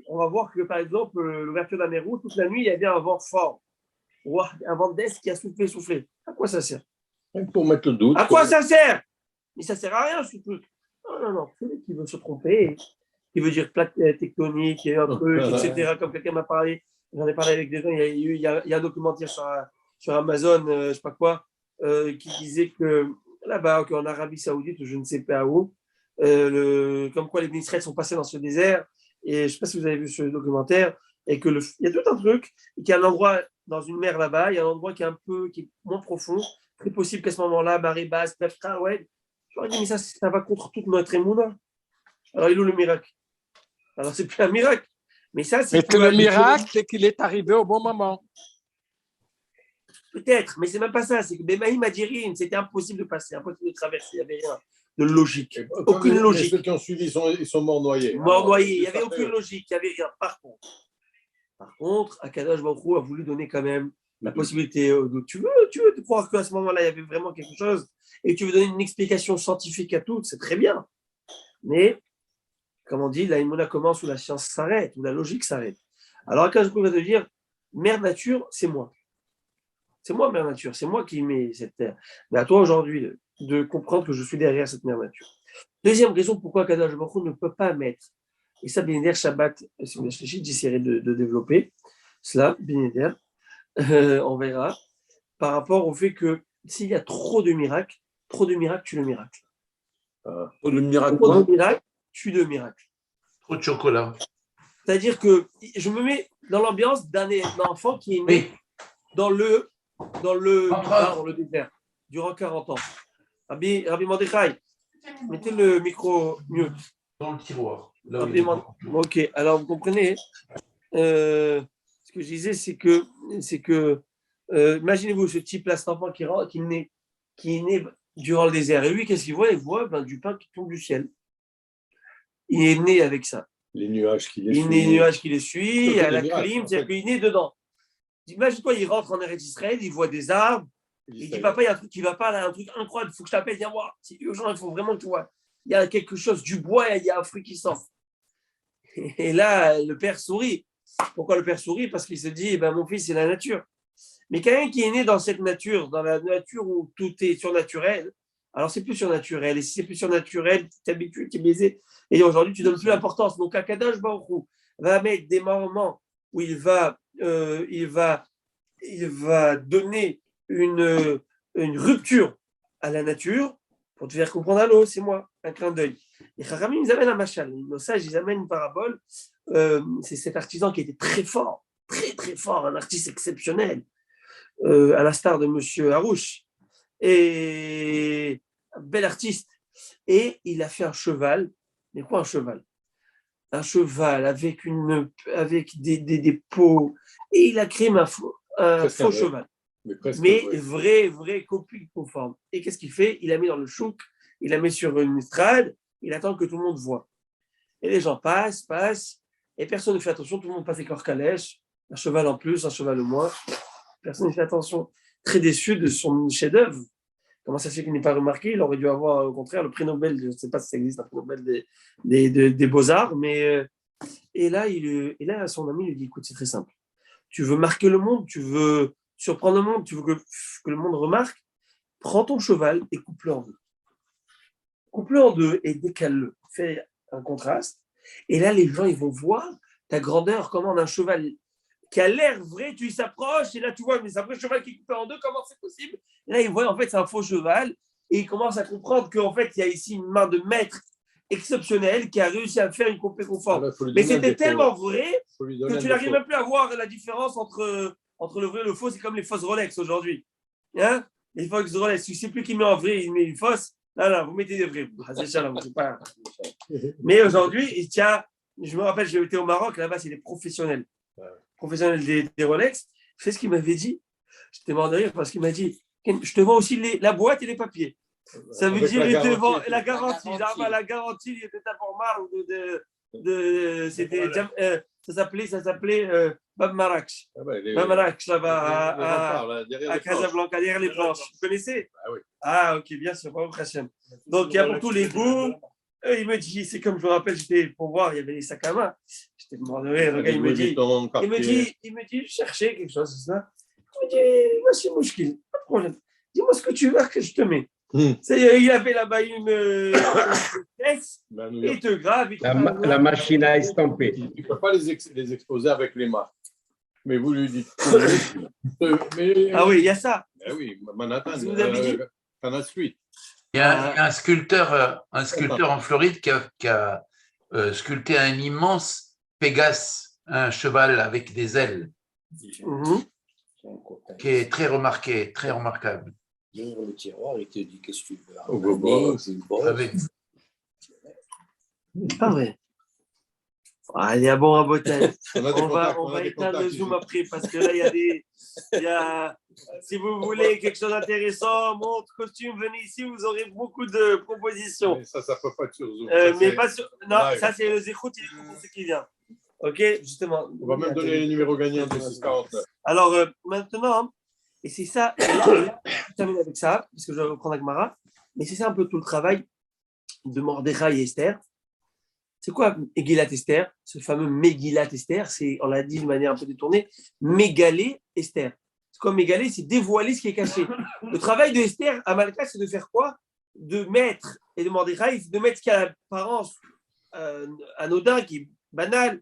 Speaker 1: On va voir que par exemple, l'ouverture de la mer Rouge, toute la nuit, il y avait un vent fort, un vent d'est qui a soufflé. À quoi ça sert?
Speaker 4: Pour mettre le doute.
Speaker 1: À quoi ça sert? Mais ça ne sert à rien, ce truc. Non. Celui qui veut se tromper, qui veut dire plaque tectonique, un truc, etc. Comme quelqu'un m'a parlé, j'en ai parlé avec des gens, il y a un documentaire sur Amazon, je ne sais pas quoi, qui disait que là-bas, en Arabie Saoudite, ou je ne sais pas où, comme quoi les Israéliens sont passés dans ce désert, et je ne sais pas si vous avez vu ce documentaire, et que il y a tout un truc, et qu'il y a un endroit dans une mer là-bas, il y a un endroit qui est moins profond, très possible qu'à ce moment-là, marée basse, ouais. Je leur ai dit, mais ça va contre toute notre émouna. Alors, il est où le miracle? Alors, c'est plus un miracle. Mais ça, c'est.
Speaker 2: Mais le miracle, c'est qu'il est arrivé au bon moment.
Speaker 1: Peut-être, mais c'est même pas ça. C'est que Bemaïm Adjirin, c'était impossible de passer, impossible de traverser. Il n'y avait rien de logique. Aucune logique.
Speaker 4: Ceux qui ont suivi, ils sont morts noyés.
Speaker 1: Morts noyés. Il n'y avait aucune logique. Il n'y avait rien. Par contre, Akadosh Baruch Hu a voulu donner quand même la possibilité. Tu veux te croire qu'à ce moment-là, il y avait vraiment quelque chose et tu veux donner une explication scientifique à tout, c'est très bien. Mais, comme on dit, la Imona commence où la science s'arrête, où la logique s'arrête. Alors, Akadosh Baruch Hu va te dire, Mère Nature, c'est moi. C'est moi, Mère Nature. C'est moi qui mets cette terre. Mais à toi, aujourd'hui, de comprendre que je suis derrière cette Mère Nature. Deuxième raison pourquoi Akadosh Baruch Hu ne peut pas mettre, et ça, Bénéder Shabbat, si vous réfléchissez, j'essaierai de développer cela, Bénéder, on verra, par rapport au fait que s'il y a trop de miracles, tue le miracle.
Speaker 3: Trop de miracles.
Speaker 1: Trop de miracles, tue le miracle.
Speaker 3: Trop de chocolat.
Speaker 1: C'est-à-dire que je me mets dans l'ambiance d'un enfant qui est né dans le désert durant 40 ans. Rabbi Mordechai, mettez le micro mute.
Speaker 3: Dans le tiroir.
Speaker 1: Ok, alors vous comprenez, ce que je disais, c'est que imaginez-vous ce type-là, cet enfant qui est né durant le désert. Et lui, qu'est-ce qu'il voit? Il voit du pain qui tombe du ciel. Il est né avec ça.
Speaker 4: Les nuages qui les
Speaker 1: suivent. Les nuages qui les suivent, à la clim, c'est-à-dire qu'il est né dedans. Imagine-toi, il rentre en Eretz Israël, il voit des arbres, il dit papa, il y a un truc qui ne va pas, là, un truc incroyable, il faut que je t'appelle, viens voir, c'est urgent, il faut vraiment que tu vois. Il y a quelque chose, du bois, il y a un fruit qui sort. Et là, le père sourit. Pourquoi le père sourit? Parce qu'il se dit, mon fils, c'est la nature. Mais quelqu'un qui est né dans cette nature, dans la nature où tout est surnaturel, alors c'est plus surnaturel. Et si c'est plus surnaturel, tu t'habitues, tu es baisé. Et aujourd'hui, tu ne donnes plus l'importance. Donc, Akadosh Baruch Hu va mettre des moments où il va donner une rupture à la nature pour te faire comprendre, allô, c'est moi, un clin d'œil. Les Chachamim, ils amènent un machal. Nos sages, ils amènent une parabole. C'est cet artisan qui était très fort, très fort, un artiste exceptionnel, à l'instar de Monsieur Harouche. Et un bel artiste. Et il a fait un cheval. Mais quoi un cheval? Un cheval avec des peaux. Et il a créé un faux cheval. mais vrai copie conforme. Et qu'est-ce qu'il fait? Il l'a mis dans le chouk, il l'a mis sur une estrade, il attend que tout le monde voit. Et les gens passent, et personne ne fait attention, tout le monde passe avec leur calèche, un cheval en plus, un cheval au moins. Personne ne fait attention. Très déçu de son chef-d'œuvre. Comment ça se fait qu'il n'est pas remarqué? Il aurait dû avoir, au contraire, le prix Nobel, je ne sais pas si ça existe, un prix Nobel des Beaux-Arts, mais et là, son ami lui dit, écoute, c'est très simple. Tu veux marquer le monde, tu veux surprendre le monde, tu veux que le monde remarque, prends ton cheval et coupe-le en deux. Coupe-le en deux et décale-le. Fais un contraste. Et là, les gens, ils vont voir ta grandeur, comment un cheval qui a l'air vrai, tu y s'approches, et là, tu vois, mais c'est un vrai cheval qui est coupé en deux, comment c'est possible? Et là, ils voient, en fait, c'est un faux cheval, et ils commencent à comprendre qu'en fait, il y a ici une main de maître exceptionnelle qui a réussi à faire une copie conforme. Mais c'était tellement vrai que tu n'arrives même plus à voir la différence entre le vrai et le faux. C'est comme les fausses Rolex aujourd'hui. Hein? Les fausses Rolex, tu ne sais plus qui met en vrai, il met une fausse. Non, vous mettez des vrais. C'est ça, là, pas... Mais aujourd'hui, je me rappelle, j'étais au Maroc, là-bas, c'est des professionnels. Professionnels des Rolex. Tu sais ce qu'il m'avait dit? J'étais mort de rire parce qu'il m'a dit, je te vends aussi la boîte et les papiers. Ça veut dire il te vend la garantie. La garantie, il était à Pormar ça s'appelait Bab Marrakech. Bab Marrakech, là-bas, à Casablanca, derrière les planches. Vous connaissez? Ah, ok, bien sûr. Donc, il y a pour tous les goûts. Il me dit, c'est comme je me rappelle, j'étais pour voir, il y avait les sacs à main. J'étais mort de rire. Le gars, il me dit, je cherchais quelque chose, c'est ça. Il me dit, voici Mouchkil, pas de problème. Dis-moi ce que tu veux que je te mets. Il avait là-bas une caisse, il te grave.
Speaker 7: La machine à estamper.
Speaker 4: Tu ne peux pas les exposer avec les marques. Mais vous lui dites.
Speaker 1: Ah oui, il y a ça.
Speaker 4: Oui, Manhattan.
Speaker 1: Vous avez dit
Speaker 4: suite.
Speaker 3: Il y a un sculpteur en Floride qui a sculpté un immense Pégase, un cheval avec des ailes, qui est très remarqué, très remarquable.
Speaker 8: Il ouvre le tiroir, il te dit qu'est-ce que tu veux. C'est une bosse.
Speaker 1: Pas vrai. Allez, à bon rabotage. On va éteindre le Zoom après parce que là, il y a si vous voulez quelque chose d'intéressant, montre, costume, venez ici, vous aurez beaucoup de propositions.
Speaker 4: Mais ça ne peut pas être sur Zoom.
Speaker 1: Mais pas sur. Non, ça, c'est le Zéchout, il est pour ce qui vient. OK, justement.
Speaker 4: On va même donner les numéros gagnants de 649.
Speaker 1: Alors, maintenant, et c'est ça, et là, je termine avec ça, parce que je vais reprendre avec Mara, mais c'est ça un peu tout le travail de Mordechai et Esther. C'est quoi Megillat Esther? Ce fameux Megillat Esther, on l'a dit de manière un peu détournée, Mégalé Esther. C'est quoi Mégalé? C'est dévoiler ce qui est caché. Le travail de Esther à Malka, c'est de faire quoi? De mettre, et de Mordechai, c'est de mettre ce qui a l'apparence anodin, qui est banal,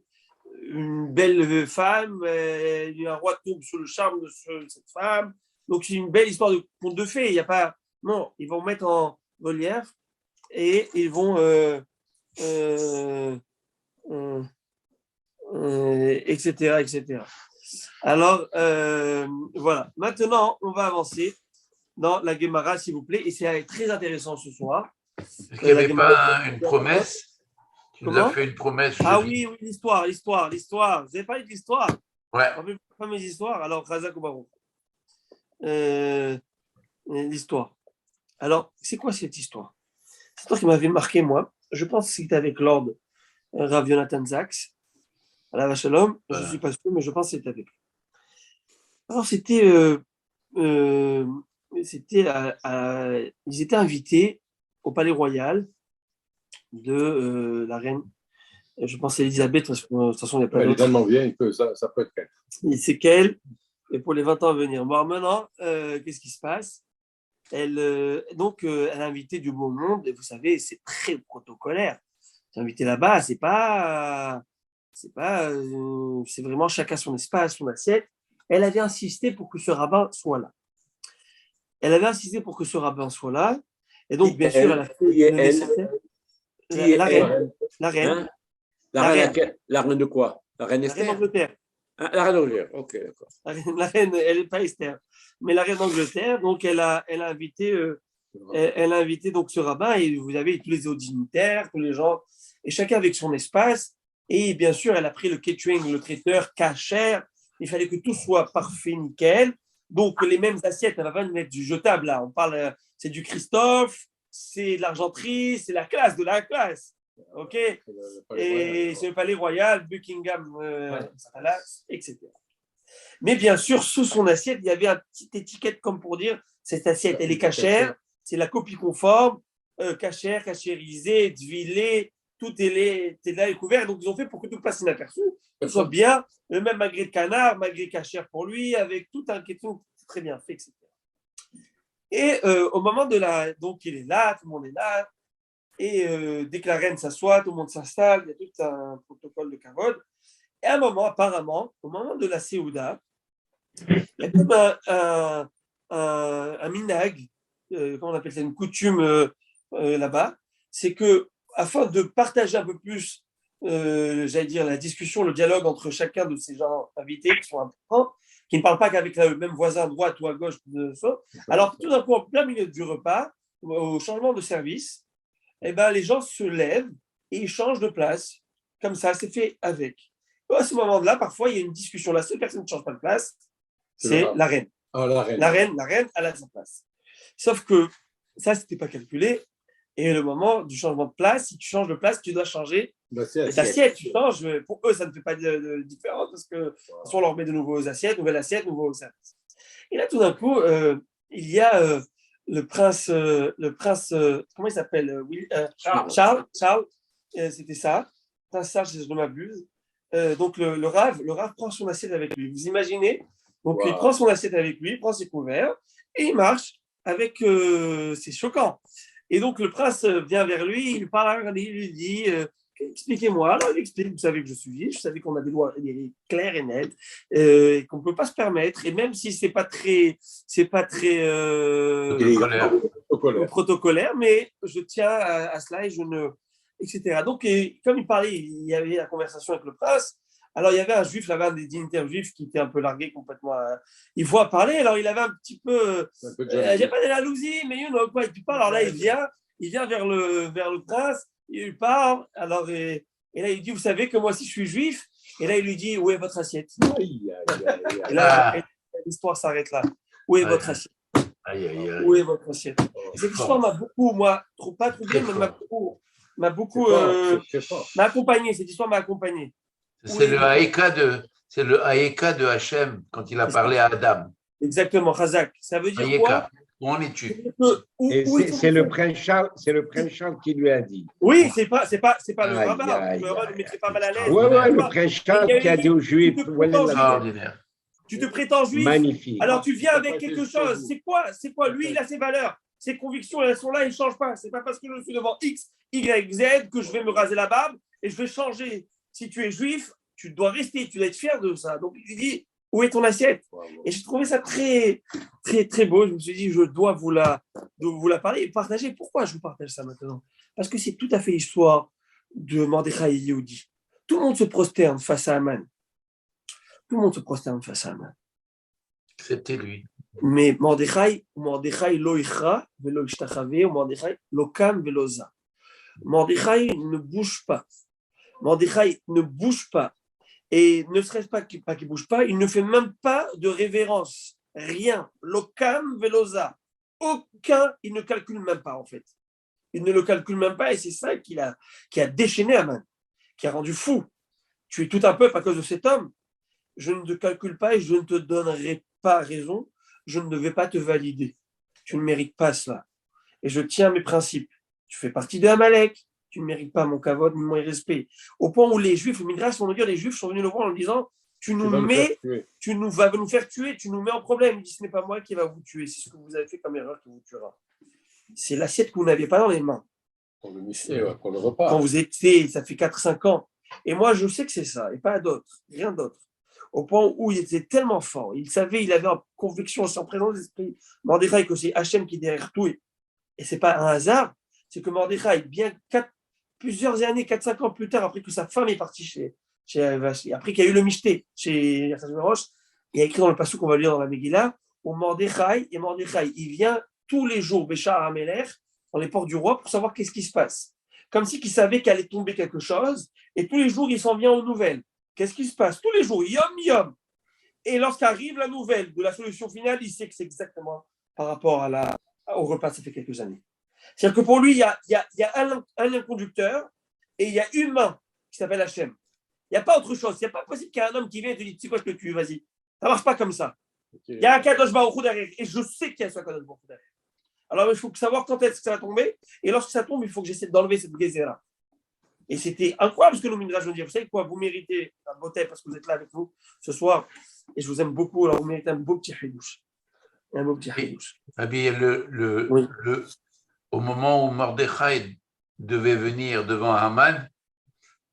Speaker 1: une belle femme, un roi tombe sous le charme de cette femme. Donc, c'est une belle histoire de conte de fées. Il y a pas. Non, ils vont mettre en relief et ils vont. etc. Alors, voilà. Maintenant, on va avancer dans la Gemara, s'il vous plaît. Et c'est très intéressant ce soir.
Speaker 3: Est-ce qu'il n'y avait pas une promesse? Tu nous as fait une promesse.
Speaker 1: Ah oui, l'histoire. Vous avez parlé de l'histoire?
Speaker 3: Ouais.
Speaker 1: On fait pas mes histoires. Alors, Razak ou Baron. L'histoire. Alors, c'est quoi cette histoire? C'est toi qui m'avait marqué, moi. Je pense que c'était avec Lord Rav Yonatan Zaks. À la Vachalom. Je ne suis pas sûr, mais je pense que c'était avec lui. Alors, ils étaient invités au Palais Royal de la reine. Je pense à Elisabeth, parce que de toute façon, il n'y a pas d'autre.
Speaker 4: Les Allemands viennent, ça peut être qu'elle.
Speaker 1: C'est qu'elle, et pour les 20 ans à venir. Bon, maintenant, qu'est-ce qui se passe? Elle a invité du beau monde, et vous savez, c'est très protocolaire. Invité là-bas, c'est vraiment chacun son espace, son assiette. Elle avait insisté pour que ce rabbin soit là. Et donc, bien sûr, elle a fait la reine.
Speaker 7: La reine de quoi? La reine Esther?
Speaker 1: La reine d'Angleterre.
Speaker 7: La reine d'Angleterre, ok, d'accord.
Speaker 1: La reine, elle n'est pas Esther, mais la reine d'Angleterre. Donc, elle a invité donc ce rabbin, et vous avez tous les hauts dignitaires, tous les gens, et chacun avec son espace. Et bien sûr, elle a pris le catering, le traiteur, kasher. Il fallait que tout soit parfait, nickel. Donc, les mêmes assiettes, elle va pas mettre du jetable là. On parle, c'est du Christophe, c'est de l'argenterie, c'est la classe de la classe. OK? Et c'est le palais royal, Buckingham Palace, etc. Mais bien sûr, sous son assiette, il y avait une petite étiquette comme pour dire cette assiette, elle est cachère, c'est la copie conforme, cachère, cachérisée, dvilée, tout est là et couvert. Donc, ils ont fait pour que tout passe inaperçu, que ce soit bien, le même magret de canard, magret cachère pour lui, avec tout un question très bien fait, etc. Et au moment de la. Donc, il est là, tout le monde est là. Et dès que la reine s'assoit, tout le monde s'installe, il y a tout un protocole de kavod. Et à un moment, apparemment, au moment de la Séouda, il y a comme un minag, comment on appelle ça, une coutume là-bas, c'est que afin de partager un peu plus, j'allais dire, la discussion, le dialogue entre chacun de ces gens invités qui sont importants, qui ne parlent pas qu'avec le même voisin à droite ou à gauche, alors tout d'un coup, en plein milieu du repas, au changement de service, eh ben, les gens se lèvent et ils changent de place. Comme ça, c'est fait avec. Et à ce moment-là, parfois, il y a une discussion. La seule personne qui ne change pas de place, c'est la reine.
Speaker 4: Ah, la reine.
Speaker 1: La reine, elle a sa place. Sauf que ça, ce n'était pas calculé. Et le moment du changement de place, si tu changes de place, tu dois changer d'assiette. Tu changes. Pour eux, ça ne fait pas de différence parce que soit on leur met de nouvelles assiettes, nouveau service. Et là, tout d'un coup, il y a le prince, comment il s'appelle, Charles, c'était ça. Prince Charles, si je ne m'abuse. Donc le Rav prend son assiette avec lui. Vous imaginez? Donc il prend son assiette avec lui, il prend ses couverts et il marche avec. C'est choquant. Et donc le prince vient vers lui, il lui parle, il lui dit expliquez-moi. Alors il explique, vous savez que je suis juif, vous savez qu'on a des lois claires et nettes et qu'on ne peut pas se permettre. Et même si c'est pas très protocolaire, mais je tiens à cela et je ne. Etc. Donc, comme il parlait, il y avait la conversation avec le prince. Alors, il y avait un juif là-bas, des dignitaires juifs qui étaient un peu largués complètement. Il voit parler, alors il avait un petit peu. J'ai pas de la jalousie, mais quoi. Et puis, alors là, il vient vers le prince, il lui parle. Alors, et là, il dit vous savez que moi aussi, je suis juif. Et là, il lui dit où est votre assiette? Et là, l'histoire s'arrête là. Où est votre assiette? Où est votre assiette? Cette histoire m'a beaucoup, moi, pas troublé, mais m'a beaucoup accompagné. Cette histoire m'a accompagné.
Speaker 3: C'est le Haïka de Hachem quand il a parlé à Adam.
Speaker 1: Exactement, Chazak. Ça veut dire quoi?
Speaker 3: Où en es-tu?
Speaker 7: C'est le prince Charles qui lui a dit.
Speaker 1: Oui, c'est pas le rabbin. Le rabbin ne mettrait pas mal à l'aise.
Speaker 7: Oui, le prince Charles qui a dit aux Juifs.
Speaker 3: Extraordinaire.
Speaker 1: Tu te prétends juif.
Speaker 7: Magnifique.
Speaker 1: Alors tu viens avec quelque chose. C'est quoi? Lui, il a ses valeurs. Ses convictions, elles sont là, il ne change pas. Ce n'est pas parce que je suis devant X, Y, Z que je vais me raser la barbe et je vais changer. Si tu es juif, tu dois rester, tu dois être fier de ça. Donc, il dit, où est ton assiette? Et j'ai trouvé ça très, très, très beau. Je me suis dit, je dois vous la parler et partager. Pourquoi je vous partage ça maintenant? Parce que c'est tout à fait l'histoire de Mordechai et Yehudi. Tout le monde se prosterne face à Aman. Tout le monde se prosterne face à Aman.
Speaker 3: C'était lui.
Speaker 1: Mais Mordechai lo ichra velo ishtachave, Mordechai lo kam velo za. Mordechai ne bouge pas. Mordechai ne bouge pas. Et ne serait-ce pas qu'il ne bouge pas, il ne fait même pas de révérence. Rien. Lo kam velo za. Il ne calcule même pas en fait. Il ne le calcule même pas et c'est ça qui a déchaîné Aman, qui a rendu fou. Tu es tout un peuple à cause de cet homme. Je ne te calcule pas et je ne te donnerai pas raison. Je ne vais pas te valider. Tu ne mérites pas cela. Et je tiens à mes principes. Tu fais partie de Amalek. Tu ne mérites pas mon kavod ni mon respect. Au point où les Juifs, le Midrash, vont nous dire, les Juifs sont venus le voir en disant, tu vas nous faire tuer, tu nous mets en problème. Il dit, ce n'est pas moi qui va vous tuer. C'est ce que vous avez fait comme erreur qui vous tuera. C'est l'assiette que vous n'aviez pas dans les mains.
Speaker 4: Pour le repas.
Speaker 1: Quand vous étiez, ça fait 4-5 ans. Et moi, je sais que c'est ça, et pas d'autres, rien d'autre. Au point où il était tellement fort, il savait, il avait en conviction, en présence d'esprit, Mordechai, que c'est Hachem qui est derrière tout. Et ce n'est pas un hasard, c'est que Mordechai, bien plusieurs années, 4-5 ans plus tard, après que sa femme est partie après qu'il y a eu le Michté chez Yachashverosh, il y a écrit dans le passage qu'on va lire dans la Megillah, où Mordechai, il vient tous les jours, Béchar Amelech, dans les portes du roi, pour savoir qu'est-ce qui se passe. Comme si il savait qu'allait tomber quelque chose, et tous les jours, il s'en vient aux nouvelles. Qu'est-ce qui se passe? Tous les jours, yom. Et lorsqu'arrive la nouvelle de la solution finale, il sait que c'est exactement par rapport au repas, ça fait quelques années. C'est-à-dire que pour lui, il y a un lien conducteur et il y a une main qui s'appelle Hachem. Il n'y a pas autre chose. Il n'y a pas possible qu'il y ait un homme qui vient et te dise, tu sais quoi, je te tue, vas-y. Ça ne marche pas comme ça. Il y a un Kadosh Baruch Hu derrière. Et je sais qu'il y a ce Kadosh Baruch Hu derrière. Alors, il faut savoir quand est-ce que ça va tomber. Et lorsque ça tombe, il faut que j'essaie d'enlever cette gézéra. Et c'était incroyable ce que nos midrash vont dire. Vous savez quoi, vous méritez un beauté parce que vous êtes là avec nous ce soir. Et je vous aime beaucoup. Alors, vous méritez un beau petit chidouche. Un beau petit chidouche.
Speaker 3: Oui. Au moment où Mordechai devait venir devant Haman,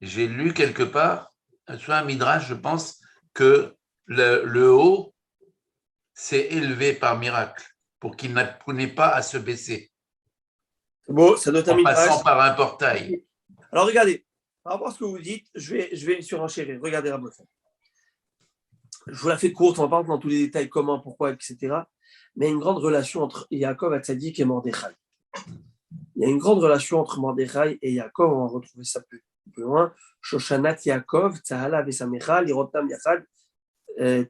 Speaker 3: j'ai lu quelque part, sur un midrash, je pense, que le haut s'est élevé par miracle pour qu'il n'ait pas à se baisser.
Speaker 1: Bon, ça doit être un
Speaker 3: en
Speaker 1: midrash.
Speaker 3: Passant par un portail.
Speaker 1: Alors regardez, par rapport à ce que vous dites, je vais surenchérir. Regardez Rabbi. Je vous la fais courte, on va pas rentrer dans tous les détails, comment, pourquoi, etc. Mais il y a une grande relation entre Yaakov Hatzadik et Mordechai. Il y a une grande relation entre Mordechai et Yaakov, on va retrouver ça plus loin. Shoshanat Yaakov, Tzahala Vesamecha, Lirotam Yachad,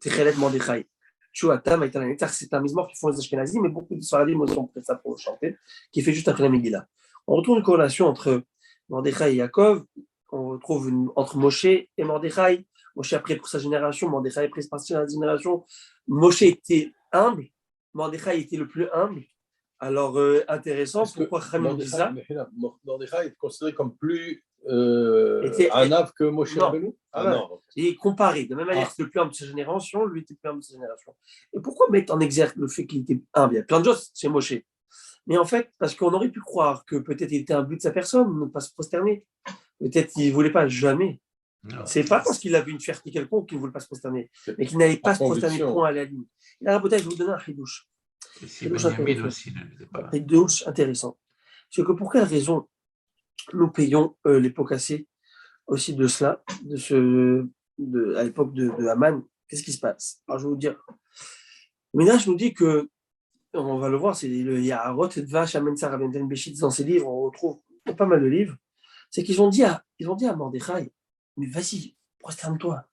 Speaker 1: Techelet Mordechai. C'est un mismor qui font les Ashkenazim, mais beaucoup de Sfaradim aussi ont pris ça pour le chanter, qui fait juste après la Megillah. On retrouve une corrélation entre Mordechai et Yaakov, on retrouve entre Moshe et Mordechai. Moshe a pris pour sa génération, Mordechai a pris pour sa génération. Moshe était humble, Mordechai était le plus humble. Alors, intéressant, pourquoi Khamim dit ça?
Speaker 4: Mordechai est considéré comme plus Anav que Moshe Rabbeinu?
Speaker 1: Non. Il est comparé. De la même manière que c'est le plus humble de sa génération, lui était le plus humble de sa génération. Et pourquoi mettre en exergue le fait qu'il était humble? Il y a plein de choses chez Moshe. Mais en fait, parce qu'on aurait pu croire que peut-être il était un but de sa personne, ne pas se prosterner. Peut-être qu'il ne voulait pas jamais. Ce n'est pas parce qu'il avait une fierté quelconque qu'il ne voulait pas se prosterner, mais qu'il n'allait pas se prosterner point à la ligne. Et là, peut-être, je vais vous donner un chidouche. Chidouche intéressant. C'est que pour quelle raison nous payons les pots cassés aussi de cela, à l'époque de Haman? Qu'est-ce qui se passe? Alors, je vais vous dire. Le ménage nous dit que, on va le voir, c'est le Yaharot et Dvash, Amen Sarah Ben Béchitz dans ses livres, on retrouve pas mal de livres. C'est qu'ils ont dit à Mordechai, mais vas-y, prosterne-toi.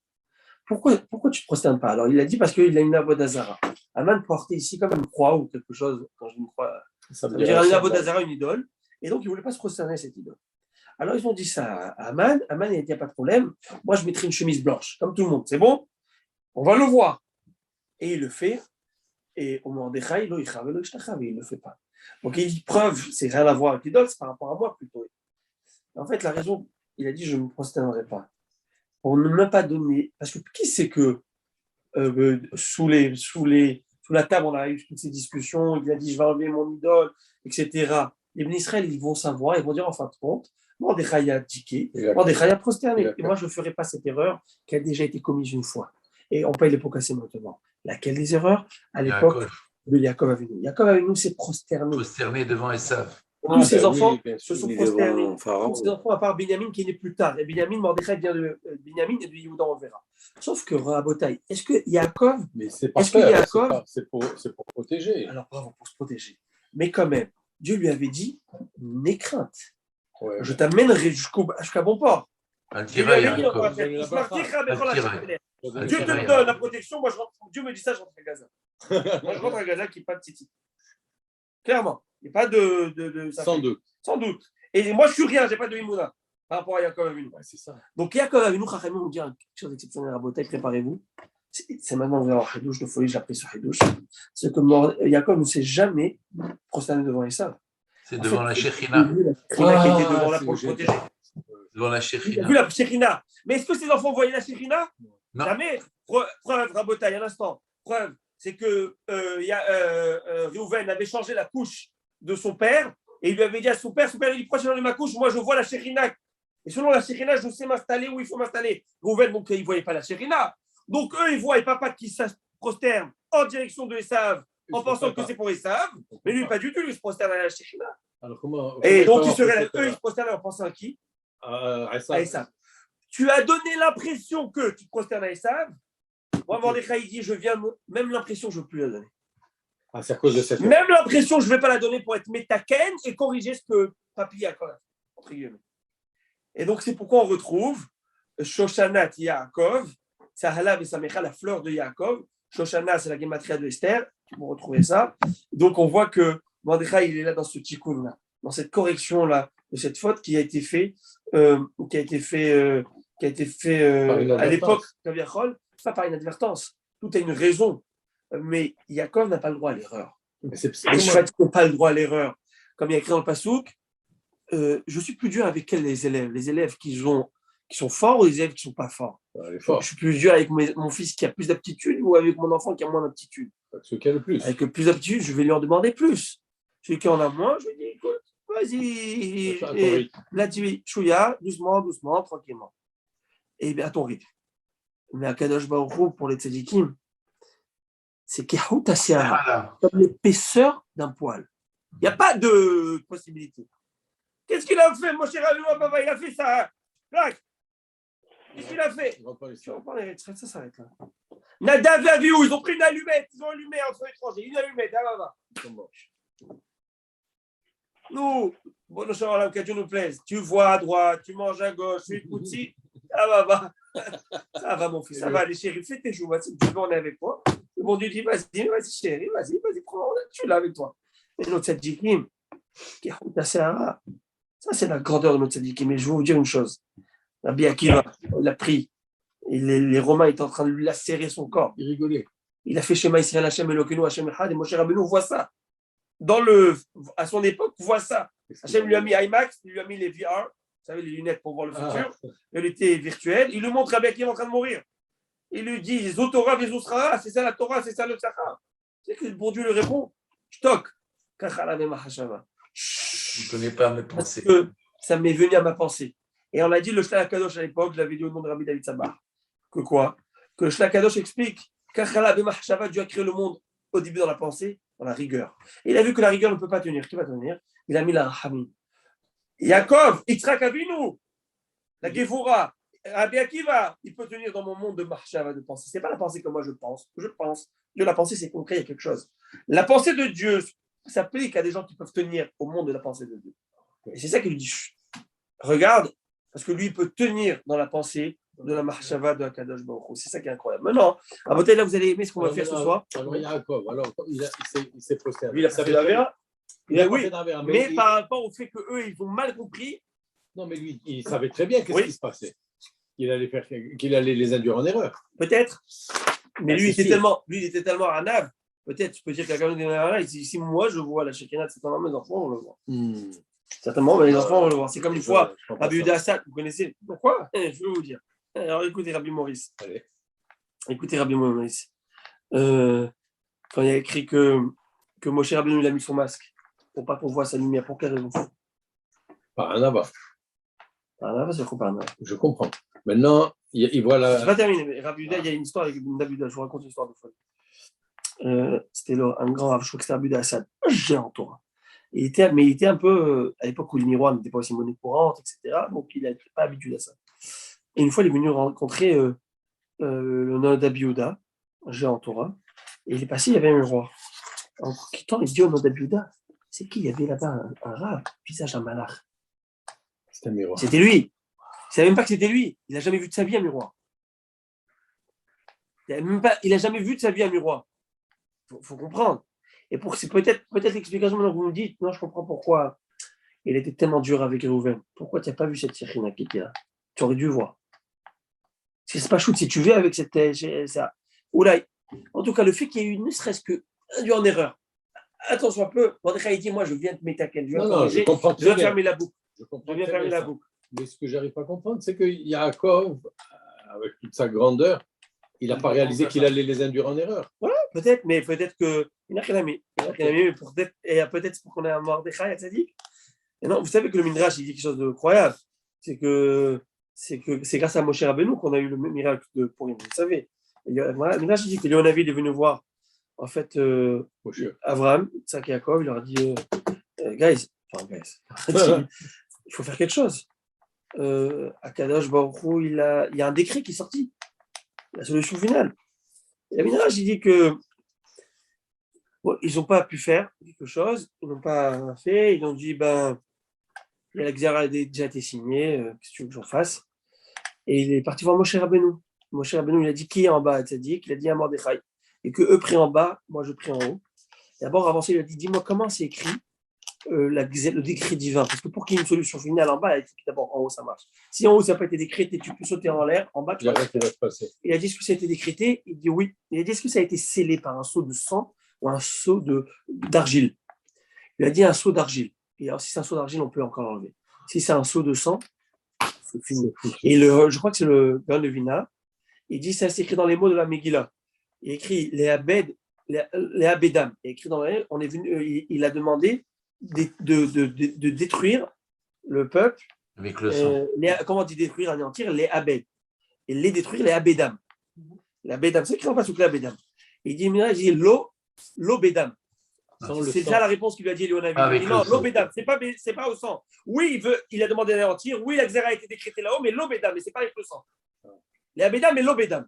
Speaker 1: Pourquoi tu ne te prosternes pas? Alors il a dit parce qu'il a une Avodazara. Haman portait ici comme une croix ou quelque chose, quand je me crois, ça veut dire une Avodazara, une idole, et donc il ne voulait pas se prosterner à cette idole. Alors ils ont dit ça à Haman. Haman, il a dit, il n'y a pas de problème, moi je mettrai une chemise blanche, comme tout le monde, c'est bon? On va le voir. Et il le fait, et au Mordechai, il ne le fait pas. Donc il dit, preuve, c'est rien à voir avec l'idole, c'est par rapport à moi plutôt. En fait, la raison, il a dit, je ne me prosternerai pas. On ne m'a pas donné, parce que qui sait que sous la table, on a eu toutes ces discussions, il a dit, je vais enlever mon idole, etc. Les bénis Israël, ils vont savoir, ils vont dire, en fin de compte, Mordechai a abdiqué, Mordechai a prosterné. Et moi, je ne ferai pas cette erreur qui a déjà été commise une fois. Et on paye les pots cassés maintenant. Laquelle des erreurs? À l'époque de Yaakov Avinu. Yaakov Avinu s'est prosterné.
Speaker 3: Prosterné devant Esav.
Speaker 1: Tous ses enfants se sont prosternés. Tous ses enfants, à part Binyamin qui est né plus tard. Et Binyamin, Mordechai vient de Binyamin et de Yehuda, on verra. Sauf que Rabotai, est-ce que Yaakov.
Speaker 4: Mais c'est pas c'est pour protéger.
Speaker 1: Alors, bravo, pour se protéger. Mais quand même, Dieu lui avait dit, n'aie crainte. Ouais. Je t'amènerai jusqu'à bon port. Dieu te donne la protection. Moi, Dieu me dit ça, je rentre à Gaza. Moi, je rentre à Gaza qui n'est pas de Titi. Clairement. Il n'y a pas de Sans doute. Et moi, je suis rien, je n'ai pas de Himouna par rapport à Yaakov Avinu. Ouais, c'est ça. Donc, Yaakov Avinu, Chachamim, on dit quelque chose d'exceptionnel à Botaï, préparez-vous. C'est maintenant, vous allez avoir Hidouche de folie, j'ai appris sur Hidouche. C'est que Yaakov ne s'est jamais prosterné devant Esav.
Speaker 3: C'est devant la Shekhinah.
Speaker 1: La qui était devant là pour le protéger.
Speaker 3: Devant la Shekhinah.
Speaker 1: Il a vu la Shekhinah. Mais est-ce que ses enfants voyaient la Shekhinah? Non. Jamais. Preuve, Rabotaï, un instant. Preuve, c'est que Réhouven avait changé la couche de son père et il lui avait dit à son père il dit, prochainement de ma couche, moi je vois la Shekhinah. Et selon la Shekhinah, je sais m'installer où il faut m'installer. Réhouven, donc il ne voyait pas la Shekhinah. Donc eux, ils voient papa qui se prosterne en direction de Esav en pensant que c'est pour Esav, mais lui, pas du tout, lui se prosterne à la Shekhinah. Et donc, eux, ils se prosternent en pensant à qui? À Esav. Tu as donné l'impression que tu te prosternes à Esav. Moi, Mordechai, il dit, même l'impression, je ne veux plus la donner.
Speaker 4: Ah, c'est à cause de cette.
Speaker 1: Même l'impression, je ne vais pas la donner pour être métaken et corriger ce que papy a quand même, entre guillemets. Et donc, c'est pourquoi on retrouve Shoshanat Yaakov, Sahala Vesamecha, la fleur de Yaakov. Shoshana, c'est la gématria de Esther. Vous retrouvez ça. Donc, on voit que Mordechai, il est là dans ce tikkun-là, dans cette correction-là, de cette faute qui a été fait, à l'époque, pas par inadvertance. Tout a une raison. Mais Yaakov n'a pas le droit à l'erreur. Les Shvatim n'ont pas le droit à l'erreur. Comme il y a écrit dans le Passouk, je suis plus dur avec les élèves qui sont forts ou les élèves qui ne sont pas forts. Je suis plus dur avec mon fils qui a plus d'aptitude ou avec mon enfant qui a moins d'aptitude.
Speaker 4: Celui qui a le plus.
Speaker 1: Avec le plus d'aptitude, je vais lui en demander plus. Celui qui en a moins, je lui dis, écoute, vas-y, là tu chouïa, doucement, tranquillement. Et bien à ton rythme. Mais à Kadosh Baruch Hu, pour les tzadikim, c'est Kehut Asiara, comme l'épaisseur d'un poil. Il n'y a pas de possibilité. Qu'est-ce qu'il a fait, mon cher ami, papa? Il a fait ça. Plaque. Qu'est-ce qu'il a fait? Ça s'arrête là. Nadav et Avihu, ils ont pris une allumette. Ils ont allumé entre étrangers. Une allumette. Nous, bon, que Dieu nous plaise. Tu vois à droite, tu manges à gauche, tu écoutes ici. Ça va, mon fils. Ça va, les chéris. Fais tes jours. Si tu veux, on est avec toi. Le bon Dieu dit, vas-y, chérie. Vas-y, prends. Je suis là avec toi. Et notre tzadikim, ça, c'est la grandeur de notre tzadikim. Mais je vais vous dire une chose. Rabbi Akiva, il a pris. Et les Romains étaient en train de lui lacérer son corps.
Speaker 4: Il rigolait.
Speaker 1: Il a fait Shema Israël Hashem Elokeinu Hashem Echad. Et Moshe Rabbeinu voit ça. À son époque, voit ça. Hashem lui a mis IMAX, il lui a mis les VR, vous savez, les lunettes pour voir le futur, réalité virtuelle. Il lui montre Rabbi Akiva en train de mourir. Il lui dit Zotora Vezosra, c'est ça la Torah, c'est ça le Tzachar. C'est que le bon Dieu lui répond Shtok. Je
Speaker 3: ne connais pas mes pensées.
Speaker 1: Parce que ça m'est venu à ma pensée. Et on a dit le Shlach Kadosh à l'époque, je l'avais dit au nom de Rabbi David Sabar. Que quoi? Que le Shlach Kadosh explique Dieu a créé le monde au début dans la pensée, dans la rigueur. Et il a vu que la rigueur ne peut pas tenir. Qui va tenir? Il a mis la Rahamim. Yaakov, Yitzhak Avinu, la Gevura, Rabbi Akiva, il peut tenir dans mon monde de Mahshava, de pensée. Ce n'est pas la pensée que moi je pense. Je pense. La pensée, c'est concret, il y a quelque chose. La pensée de Dieu s'applique à des gens qui peuvent tenir au monde de la pensée de Dieu. Et c'est ça qu'il lui dit. Regarde, parce que lui, il peut tenir dans la pensée de la Mahshava de Akadosh Baruch Hu. C'est ça qui est incroyable. Maintenant, à côté là, vous allez aimer ce qu'on va faire ce soir.
Speaker 4: Alors, Yaakov, il s'est prosterné.
Speaker 1: Lui, il a fait la vera. Oui, mais par rapport au fait qu'eux, ils ont mal compris.
Speaker 4: Non, mais lui, il savait très bien qu'est-ce qui se passait. Qu'il allait les induire en erreur.
Speaker 1: Peut-être. Mais lui, il était tellement ranav. Peut-être, je peux dire quelqu'un dit si moi, je vois la Shekinah, certainement mes enfants vont le voir. Certainement, les enfants vont le voir. C'est comme une fois, Rabbi Yehuda Assad, vous connaissez. Pourquoi? Je vais vous dire. Alors, écoutez Rabbi Maurice.
Speaker 4: Allez.
Speaker 1: Écoutez Rabbi Maurice. Quand il y a écrit que Moshe Rabbeinu il a mis son masque pour pas qu'on voit sa lumière, pour quelle raison?
Speaker 4: Par un abat.
Speaker 1: Par un abat, c'est quoi par un abat?
Speaker 4: Je comprends. Maintenant, il voit la.
Speaker 1: Je vais pas terminer, mais Rabbi Yehuda, il y a une histoire avec Rabbi Yehuda. Je vous raconte une histoire de folie. C'était un grand Rav, je crois que c'était Rabbi Yehuda Assad, un géant Torah. Il était un peu, à l'époque où les miroirs n'étaient pas aussi monnaie courante, etc. Donc il n'était pas habitué à ça. Et une fois, il est venu rencontrer le nom d'Rabbi Yehuda, un géant Torah, et il est passé, il y avait un miroir. En quittant, il dit au nom d'Rabbi Yehuda, c'est qui? Il y avait là-bas un Rav, visage d'un malach.
Speaker 4: C'était un miroir.
Speaker 1: C'était lui. Il ne savait même pas que c'était lui. Il n'a jamais vu de sa vie un miroir. Il n'a jamais vu de sa vie un miroir. Il faut comprendre. Et c'est peut-être l'explication maintenant que vous me dites, non, je comprends pourquoi il était tellement dur avec Réhouven. Pourquoi tu n'as pas vu cette Shekhinah qui était là? Tu aurais dû voir. C'est pas chou si tu veux avec cette. Ça. Oula. En tout cas, le fait qu'il y ait eu ne serait-ce que induit en erreur. Attention un peu. Mordechai dit, moi, je viens de m'étaquer.
Speaker 4: Je comprends.
Speaker 1: Je viens fermer la boucle.
Speaker 4: Je viens fermer la boucle. Mais ce que j'arrive pas à comprendre, c'est que Yaakov, avec toute sa grandeur, il n'a pas réalisé qu'il allait les induire en erreur.
Speaker 1: Voilà, peut-être, mais peut-être qu'il n'a rien aimé. Mais peut-être pour qu'on ait un Mordechai à Tzadik. Et non, vous savez que le Midrash, il dit quelque chose de croyable. C'est grâce à Moshe Rabbeinu qu'on a eu le miracle de Purim. Vous savez. Le Midrash dit que Léonavi est venu voir en fait Abraham, Isaac et Yaakov. Il leur a dit guys, il faut faire quelque chose. Akadosh Baruch Hu, il y a un décret qui est sorti. La solution finale. Et le Midrash, il dit que ils n'ont pas pu faire quelque chose, ils n'ont pas fait, ils ont dit il y a la Xéra a déjà été signée, qu'est-ce que tu veux que j'en fasse? Et il est parti voir Moshe Rabbeinu. Moshe Rabbeinu, il a dit qui est en bas, Tzadik, il a dit à Mordechai. Et que eux prient en bas, moi je prie en haut. D'abord, avancé, il a dit, dis-moi comment c'est écrit le décret divin. Parce que pour qu'il y ait une solution finale en bas, il faut d'abord en haut, ça marche. Si en haut, ça n'a pas été décrété, tu peux sauter en l'air, en bas, tu vas se passer. Il a dit, est-ce que ça a été décrété? Il dit oui. Il a dit, est-ce que ça a été scellé par un seau de sang ou un seau d'argile? Il a dit un seau d'argile. Et alors, si c'est un seau d'argile, on peut encore l'enlever. Si c'est un seau de sang, c'est fini. Et je crois que c'est le Gaon de Vina. Il dit, ça c'est écrit dans les mots de la Megillah. Il écrit les Abedam. Il écrit dans la on est venu, il a demandé de détruire le peuple.
Speaker 3: Avec le sang.
Speaker 1: Comment on dit détruire, anéantir? Les Abed. Et les détruire, les Abedam. Les Abedam, c'est écrit en face sous les Abedam. Il dit l'eau Bedam. C'est déjà la réponse qu'il lui a dit, Léonavi. Il dit non, l'eau Bedam, c'est pas au sang. Oui, il a demandé d'anéantir. Oui, la Xéra a été décrétée là-haut, mais l'eau Bedam, mais c'est pas avec le sang. Les Abedam et l'eau Bedam.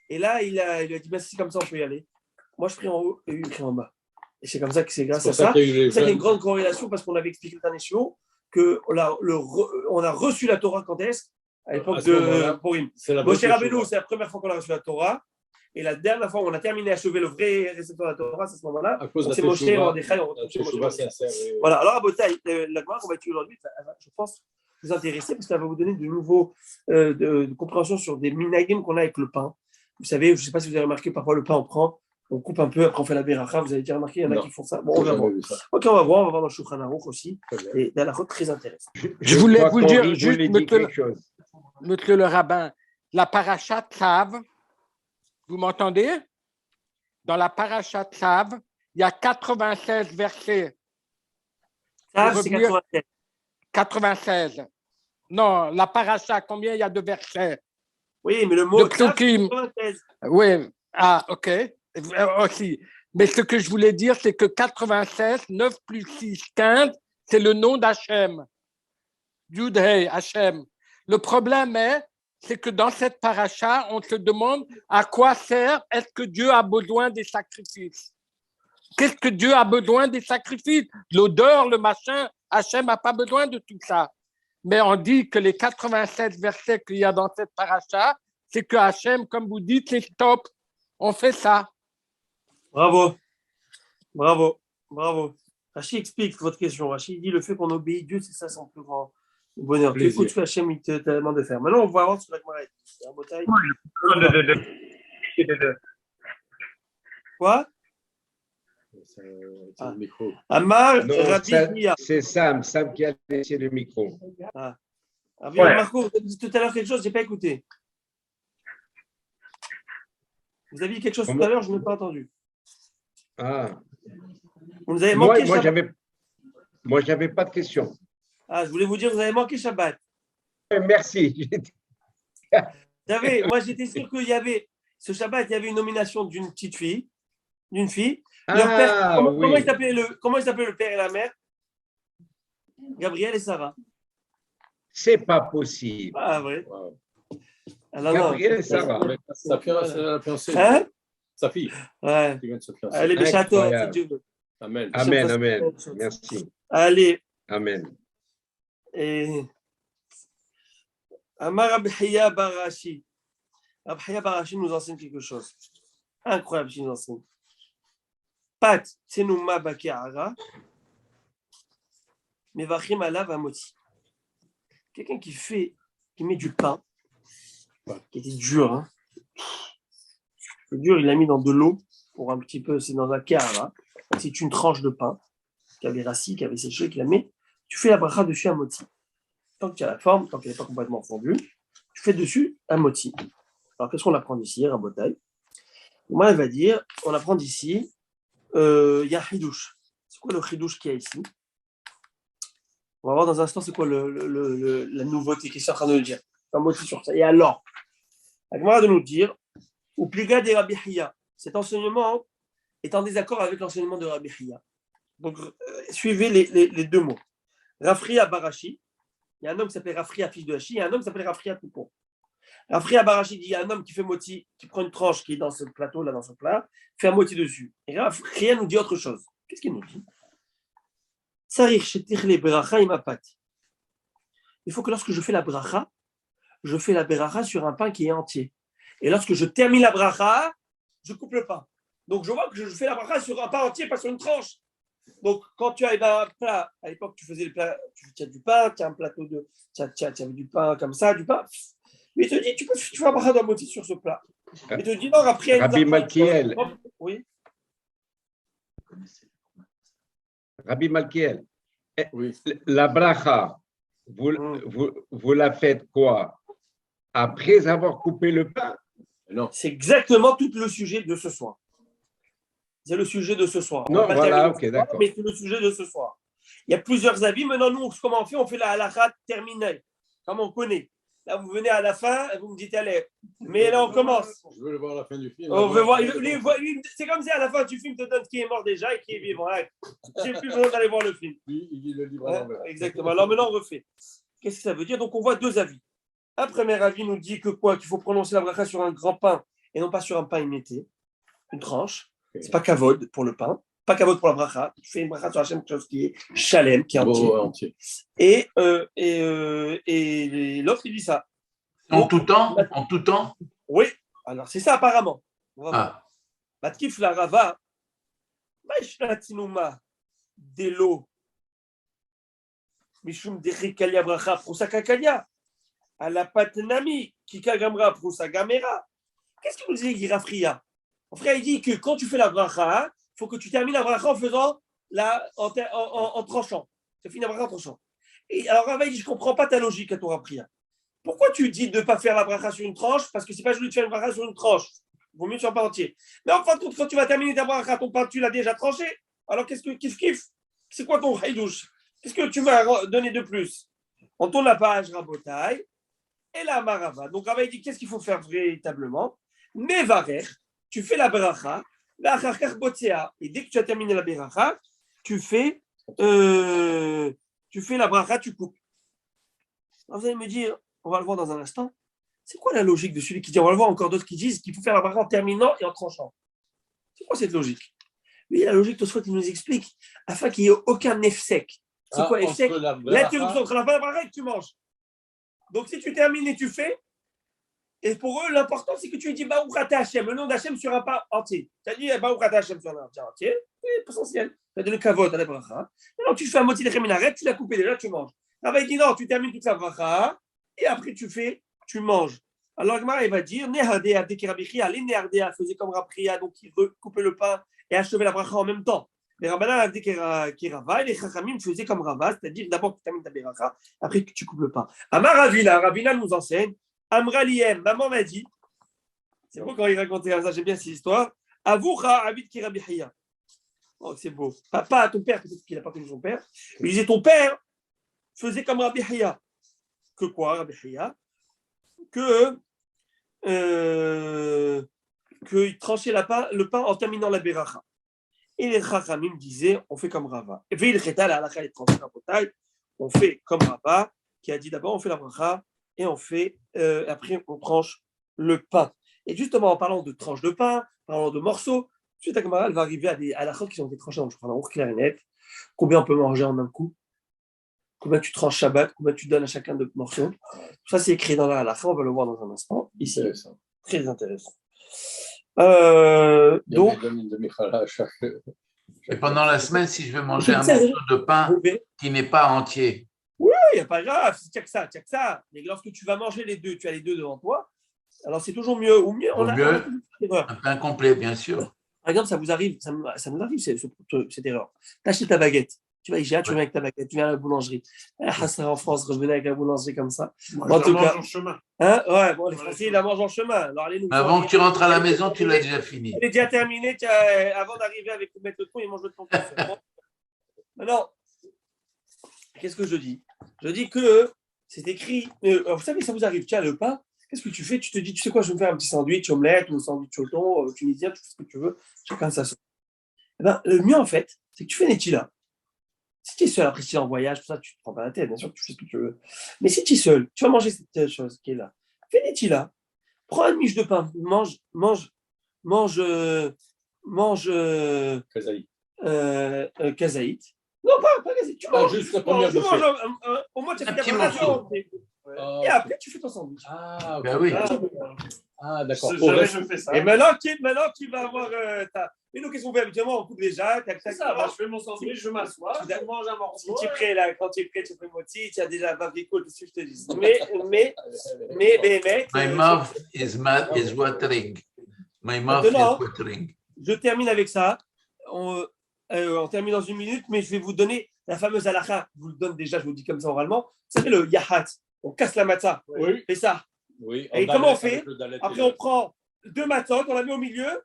Speaker 1: Et là, il lui a dit, ben, si c'est comme ça, on peut y aller. Moi, je prie en haut et lui, il prie en bas. Et c'est comme ça que c'est grâce à ça. C'est qu'il y a une grande corrélation parce qu'on avait expliqué le dernier show qu'on a reçu la Torah quand est-ce? À l'époque de Purim. Moshe Rabbeinu, c'est la première fois qu'on a reçu la Torah. Et la dernière fois où on a terminé à achever le vrai récepteur de la Torah, c'est à ce moment-là. C'est Moshe, Mordechai, on retrouve chez Moshe. Voilà, alors à Botaï, la Gemara qu'on va étudier aujourd'hui, je pense, vous intéresser parce qu'elle va vous donner de nouveaux de compréhension sur des minagim qu'on a avec le pain. Vous savez, je ne sais pas si vous avez remarqué, parfois le pain, on coupe un peu, après on fait la beracha. Vous avez déjà remarqué, il y en a qui font ça. Bon, on va voir. Ok, on va voir dans le Shulchan Aruch aussi. Et dans la route très intéressante.
Speaker 2: Je voulais vous dire juste, monsieur le rabbin, la paracha Tzav, vous m'entendez? Dans la paracha Tzav, il y a 96 versets.
Speaker 1: Tzav, c'est 96.
Speaker 2: 96. Non, la paracha, combien il y a de versets?
Speaker 1: Oui, mais le mot Tzav, c'est 96.
Speaker 2: Oui, ok. Aussi. Mais ce que je voulais dire, c'est que 96, 9 plus 6, 15, c'est le nom d'Hachem. Yud-Hei, Hachem. Le problème c'est que dans cette paracha, on se demande à quoi sert, est-ce que Dieu a besoin des sacrifices? Qu'est-ce que Dieu a besoin des sacrifices? L'odeur, le machin, Hachem n'a pas besoin de tout ça. Mais on dit que les 87 versets qu'il y a dans cette paracha, c'est que Hachem, comme vous dites, c'est stop. On fait ça.
Speaker 1: Bravo. Rachid explique votre question. Rachid dit le fait qu'on obéit Dieu, c'est ça son plus grand bonheur. Tu écoutes ce que Hachem il te demande de faire. Maintenant, on va voir ce que la Gemara dit. Quoi? Amar,
Speaker 7: c'est Sam qui a laissé le micro.
Speaker 1: Marco, vous avez dit tout à l'heure quelque chose, je n'ai pas écouté. Vous avez dit quelque chose tout à l'heure, je n'ai pas entendu. Vous nous avez manqué
Speaker 7: moi, j'avais pas de question.
Speaker 1: Je voulais vous dire, vous avez manqué Shabbat.
Speaker 7: Merci.
Speaker 1: Moi, j'étais sûr qu'il y avait, ce Shabbat, il y avait une nomination d'une petite fille, d'une fille. Comment il s'appelait le père et la mère? Gabriel et Sarah.
Speaker 7: C'est pas possible.
Speaker 1: Vrai.
Speaker 7: Wow. Gabriel et Sarah.
Speaker 4: Sa fiancée. Sa fille.
Speaker 1: Ouais.
Speaker 4: Qui vient de se fiancer.
Speaker 1: Allez, Béchato, si Dieu veut.
Speaker 7: Amen. Merci.
Speaker 1: Allez.
Speaker 7: Amen.
Speaker 1: Et Amar Abhiya Barashi. Abhiya Barashi nous enseigne quelque chose. Incroyable, il nous enseigne. Pat, Tsenuma Bakiara, Mevachim Alav Amoti. Quelqu'un qui met du pain, qui était dur, hein. C'est dur, il l'a mis dans de l'eau, pour un petit peu, c'est dans un Kehara. C'est une tranche de pain qui avait rassis, qui avait séché, qui la met. Tu fais la bracha dessus à moti. Tant que tu as la forme, tant qu'elle n'est pas complètement fondue, tu fais dessus un moti. Alors, qu'est-ce qu'on apprend d'ici, Rabotai? Moi, elle va dire, on apprend d'ici, il y a un chidouche. C'est quoi le chidouche qu'il y a ici? On va voir dans un instant c'est quoi la nouveauté qui est en train de nous dire. Un moti sur ça. Et alors, la Gemara de nous dire, ou pliga de Rabbi Hiya. Cet enseignement est en désaccord avec l'enseignement de Rabbi Hiya. Donc, suivez les deux mots. Rafria Barashi, il y a un homme qui s'appelle Rafria, fils de Hachi, il y a un homme qui s'appelle Rafria tout court. Rafria Barashi dit, il y a un homme qui fait moti, qui prend une tranche qui est dans ce plateau, là, dans ce plat, fait un moti dessus. Et Rafria nous dit autre chose. Qu'est-ce qu'il nous dit? Il faut que lorsque je fais la bracha sur un pain qui est entier. Et lorsque je termine la bracha, je coupe le pain. Donc, je vois que je fais la bracha sur un pain entier, pas sur une tranche. Donc, quand tu as un plat, à l'époque, tu faisais le plat, tu as du pain, tu as un plateau de. Tu as du pain comme ça, du pain. Mais il te dit, tu fais la bracha d'un moitié sur ce plat. Il te dit, non, après, il y a une
Speaker 7: Rabbi Malkiel.
Speaker 1: Oui.
Speaker 7: Rabbi Malkiel,
Speaker 4: Oui.
Speaker 7: la bracha, vous la faites quoi? Après avoir coupé le pain?
Speaker 4: Non.
Speaker 1: C'est exactement tout le sujet de ce soir. C'est le sujet de ce soir.
Speaker 7: Non, voilà, ok, d'accord.
Speaker 1: Mais c'est le sujet de ce soir. Il y a plusieurs avis. Maintenant, nous, comment on fait? On fait la halakha terminée, comme on connaît. Là, vous venez à la fin et vous me dites, allez. Mais là, on commence.
Speaker 4: Je veux voir la fin du film.
Speaker 1: On veut voir. C'est comme si à la fin du film te donne qui est mort déjà et qui est vivant. J'ai plus besoin d'aller voir le film.
Speaker 4: Il dit le livre à l'envers.
Speaker 1: Exactement. Alors maintenant, on refait. Qu'est-ce que ça veut dire? Donc, on voit deux avis. Un premier avis nous dit que quoi? Qu'il faut prononcer la bracha sur un grand pain et non pas sur un pain émietté, une tranche. C'est pas kavod pour le pain, pas kavod pour la bracha. Tu fais une bracha sur Hachem, quelque chose qui est shalem, qui est entier. Et l'autre, il dit ça.
Speaker 3: En tout temps? En tout temps?
Speaker 1: Oui, alors c'est ça apparemment. Matkif la rava, maïshnatinuma, delo, mishum derikalia bracha, prosakakalia, à la patnami, kikagamra, prosagamera. Qu'est-ce qu'il nous dit, Girafria? Mon frère, il dit que quand tu fais la bracha, il faut que tu termines la bracha en faisant en tranchant. Tu finis la bracha en tranchant. Et alors, Rava, il dit, je ne comprends pas ta logique à Torah Priya. Pourquoi tu dis de ne pas faire la bracha sur une tranche? Parce que c'est pas joli de faire une bracha sur une tranche. Il vaut mieux sur un pain entier. Mais en fin de compte, quand tu vas terminer ta bracha, ton pain, tu l'as déjà tranché. Alors, qu'est-ce que kiff? C'est quoi ton haïdouche? Qu'est-ce que tu vas donner de plus? On tourne la page, Rabotai, et la Marava. Donc, Rava, il dit, qu'est-ce qu'il faut faire véritablement? Mevarer. Tu fais la beracha, et dès que tu as terminé la beracha, tu fais la beracha, tu coupes. Alors vous allez me dire, on va le voir dans un instant, c'est quoi la logique de celui qui dit, on va le voir encore d'autres qui disent qu'il faut faire la beracha en terminant et en tranchant. C'est quoi cette logique? Oui, la logique, Tosfot, il nous explique, afin qu'il n'y ait aucun nefsek. C'est quoi nefsek? L'interruption entre la beracha et que tu manges. Donc si tu termines et tu fais, et pour eux, l'important, c'est que tu dis Baruch Ata Hashem, le nom d'Hachem sur un pain entier. Tu as dit Baruch Ata Hashem sur un pain entier, c'est essentiel. Tu as donné kavod à la bracha. Maintenant, tu fais un motif de cheminaret, tu l'as coupé déjà, tu manges. Rava dit non, tu termines toute la bracha, et après tu manges. Alors, Gemara, il va dire Nehardea Dekerabichia, les Nehardea faisaient comme Rapria, donc ils recoupaient le pain et achevaient la bracha en même temps. Les Rabbanan Dekerava et les Chachamim faisaient comme Rava, c'est-à-dire d'abord tu termines ta bracha, après tu coupes le pain. Amar Ravina nous enseigne. Amraliem, maman m'a dit, c'est beau quand il racontait ça, j'aime bien cette histoire. Avoucha Abid Kirabihiya. Oh, c'est beau. Pas ton père, peut-être qu'il n'a pas connu son père. Il disait ton père faisait comme Rabbi Hiya. Que quoi, Rabbi Hiya? Qu'il tranchait le pain en terminant la beracha. Et les Chachamim disaient, on fait comme Rava. Et puis il rétale à la khaït tranché la potaille, on fait comme Rava, qui a dit d'abord on fait la bracha. Et on fait, après, on tranche le pain. Et justement, en parlant de tranches de pain, en parlant de morceaux, suite à Gemara, elle va arriver à la chôte qui ont été tranchées en ours clair et net. Combien on peut manger en un coup? Combien tu tranches Shabbat? Combien tu donnes à chacun de morceaux? Tout ça, c'est écrit dans la halakha. On va le voir dans un instant. Ici, très intéressant. Donc,
Speaker 3: et pendant la semaine, si je veux manger un morceau de pain qui n'est pas entier.
Speaker 1: Oui, il n'y a pas grave, tiens que ça. Mais lorsque tu vas manger les deux, tu as les deux devant toi, alors c'est toujours mieux. Ou mieux,
Speaker 3: un pain complet, bien sûr.
Speaker 1: Par exemple, ça nous arrive, cette erreur. Tu achètes ta baguette, tu vas IGA, tu viens avec ta baguette, tu viens à la boulangerie. En France, revenez avec la boulangerie comme ça.
Speaker 5: En tout cas, en chemin.
Speaker 1: Hein, ouais, bon, les Français, ils la mangent en chemin. Alors,
Speaker 3: avant que tu rentres à la maison, tu l'as déjà fini.
Speaker 1: Elle est déjà terminée, avant d'arriver avec le mettre le ton, ils mangent le ton. Maintenant, qu'est-ce que je dis? Je dis que c'est écrit, vous savez, ça vous arrive, tiens, le pain, qu'est-ce que tu fais? Tu te dis, tu sais quoi, je vais me faire un petit sandwich, omelette ou sandwich au thon, tunisien, tu fais ce que tu veux, chacun sa sauce. Eh ben, le mieux, en fait, c'est que tu fais Netila. Si tu es seul, après, si tu es en voyage, tout ça, tu ne te prends pas la tête, bien sûr que tu fais ce que tu veux. Mais si tu es seul, tu vas manger cette chose qui est là. Fais Netila. Prends une miche de pain, mange kazaït. Non, pas kazaït. Tu manges
Speaker 4: juste la première
Speaker 1: au moins, tu as fait ta préparation. Et après, tu fais ton sandwich.
Speaker 4: Ah, ok.
Speaker 3: Ben oui.
Speaker 4: Ah, d'accord.
Speaker 5: Jamais je fais ça.
Speaker 1: Et maintenant, tu vas avoir Mais nous, qu'est-ce qu'on fait habituellement? On coupe déjà.
Speaker 5: C'est ça, je fais mon sandwich, je m'assois, je mange un morceau.
Speaker 1: Si tu es prêt, là, quand tu es prêt, tu fais moti, tu as déjà un papier cool, qu'est-ce que je te dis? Mais,
Speaker 3: My mouth is watering. My mouth is
Speaker 1: Maintenant,
Speaker 3: watering.
Speaker 1: je termine avec ça. On termine dans une minute, mais je vais vous donner la fameuse halakha. Je vous le donne déjà, je vous le dis comme ça oralement. Ça fait le yahat. On casse la matzah.
Speaker 4: Oui.
Speaker 1: Et ça.
Speaker 4: Oui.
Speaker 1: Et comment on fait? Après, on prend 2 matzot, on la met au milieu.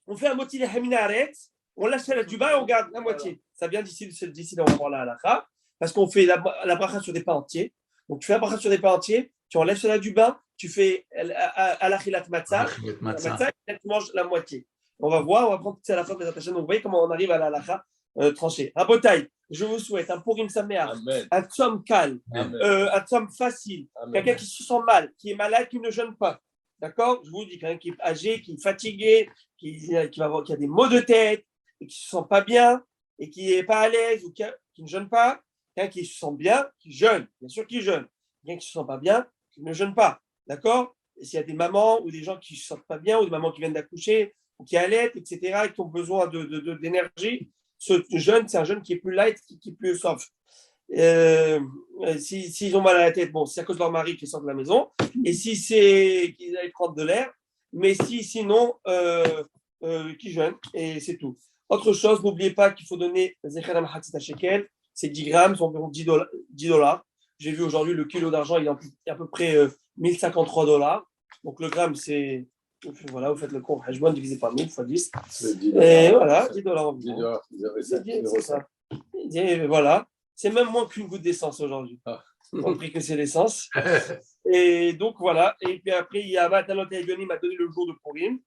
Speaker 1: On fait un moti de haminaret. On lâche la du bas et on garde la moitié. Ça vient d'ici, on va voir la halakha. Parce qu'on fait la bracha sur des pains entiers. Donc, tu fais la bracha sur des pains entiers. Tu enlèves cela du bain. Tu fais alachilat matzah. Et tu manges la moitié. On va voir, on va prendre tout ça à la fin de la chaîne. Donc, vous voyez comment on arrive à la halakha tranchée. Rabotaï, je vous souhaite un Purim Sameach, un tzom calme, un tzom facile, quelqu'un qui se sent mal, qui est malade, qui ne jeûne pas. D'accord? Je vous dis, quelqu'un qui est âgé, qui est fatigué, qui a des maux de tête, et qui ne se sent pas bien, et qui n'est pas à l'aise, ou qui ne jeûne pas. Quelqu'un qui se sent bien, qui jeûne. Bien sûr qu'il jeûne. Quelqu'un qui ne se sent pas bien, qui ne jeûne pas. D'accord? Et s'il y a des mamans ou des gens qui ne se sentent pas bien, ou des mamans qui viennent d'accoucher, ou qui allaitent, etc., et qui ont besoin d'énergie, ce jeûne, c'est un jeûne qui est plus light, qui est plus soft. S'ils ont mal à la tête, bon, c'est à cause de leur mari qui sort de la maison. Et si c'est qu'ils aillent prendre de l'air, mais sinon, qui jeûnent, et c'est tout. Autre chose, n'oubliez pas qu'il faut donner Zecheram Hatzit Shekel, c'est 10 grammes, c'est environ $10. J'ai vu aujourd'hui le kilo d'argent, il est à peu près $1053. Donc le gramme, c'est. Voilà, vous faites le compte. Hajbon divisé par 1000 fois 10. Et voilà, $10 environ. C'est ça. Et voilà. C'est même moins qu'une goutte d'essence aujourd'hui. Compris que c'est l'essence. Et donc voilà. Et puis après, il y a Matanot et Yonim m'a donné le jour de Purim.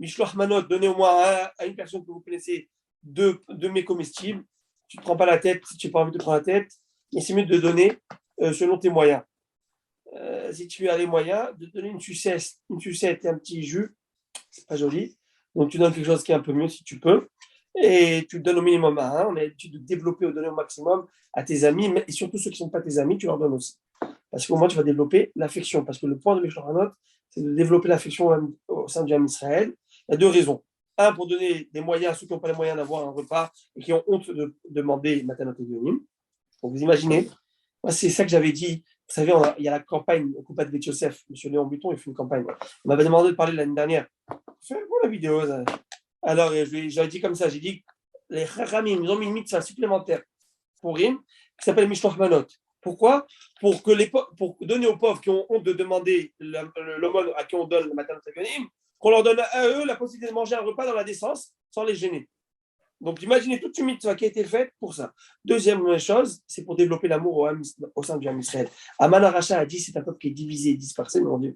Speaker 1: Mishloach Manot, donnez au moins à une personne que vous connaissez deux mets comestibles. Tu ne te prends pas la tête si tu n'as pas envie de te prendre la tête. Et c'est mieux de donner selon tes moyens. Si tu as les moyens, de donner une sucette et un petit jus, c'est pas joli. Donc tu donnes quelque chose qui est un peu mieux si tu peux. Et tu le donnes au minimum à un. On a l'habitude de développer ou donner au maximum à tes amis, et surtout ceux qui ne sont pas tes amis, tu leur donnes aussi. Parce qu'au moins tu vas développer l'affection. Parce que le point de Mishloach Manot, c'est de développer l'affection au sein du Ham Israël. Il y a 2 raisons. Un, pour donner des moyens à ceux qui n'ont pas les moyens d'avoir un repas et qui ont honte de demander Matanot et Yonim. Donc vous imaginez, moi, c'est ça que j'avais dit. Vous savez, il y a la campagne au Coupat Bet Yosef. M. Léon Buton, il fait une campagne. On m'avait demandé de parler l'année dernière. Fais la vidéo. Ça. Alors, j'avais dit comme ça. J'ai dit les Chachamim, ils ont mis une mitzvah supplémentaire pour Rim qui s'appelle Mishloach Manot. Pourquoi? Pour donner aux pauvres qui ont honte de demander l'aumône à qui on donne le Matanot et Yonim, qu'on leur donne à eux la possibilité de manger un repas dans la décence sans les gêner. Donc, imaginez toute une mitzvah qui a été faite pour ça. Deuxième chose, c'est pour développer l'amour au sein du Ham Israël. Aman Aracha a dit c'est un peuple qui est divisé et dispersé, mais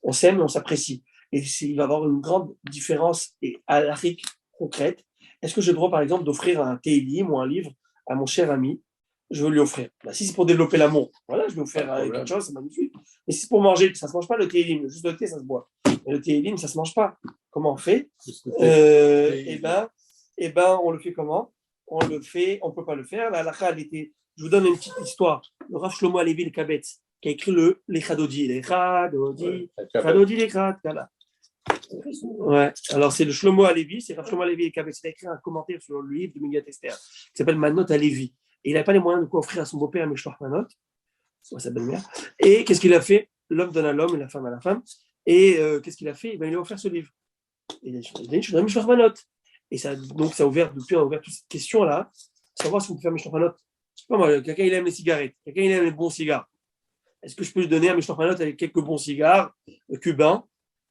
Speaker 1: on s'aime et on s'apprécie. Et il va y avoir une grande différence et halakhique concrète. Est-ce que j'ai le droit, par exemple, d'offrir un télim ou un livre à mon cher ami? Je veux lui offrir. Si c'est pour développer l'amour, voilà, je vais offrir quelque chose, c'est magnifique. Mais si c'est pour manger, ça ne se mange pas le télim. Juste le thé, ça se boit. Mais le télim, ça ne se mange pas. Comment on fait? Eh ben, on le fait comment? On ne peut pas le faire. La halakha, je vous donne une petite histoire. Le Rav Shlomo Alevi le Kabetz, qui a écrit les Chadodi, voilà. Ouais. Alors c'est le Shlomo Alevi, c'est Rav Shlomo Alevi le Kabetz. Il a écrit un commentaire sur le livre de Megillat Esther, qui s'appelle Manot Alevi. Et il n'a pas les moyens de quoi offrir à son beau-père Mishloach Manot, soit sa belle-mère. Et qu'est-ce qu'il a fait? L'homme donne à l'homme et la femme à la femme. Et qu'est-ce qu'il a fait? Il a offert ce livre. Il a dit, je donne Mishloach Manot. Et ça a ouvert toute cette question-là, savoir si on peut faire Mishloach Manot. Je sais pas moi, quelqu'un il aime les cigarettes, quelqu'un il aime les bons cigares. Est-ce que je peux lui donner un Mishloach Manot avec quelques bons cigares cubains?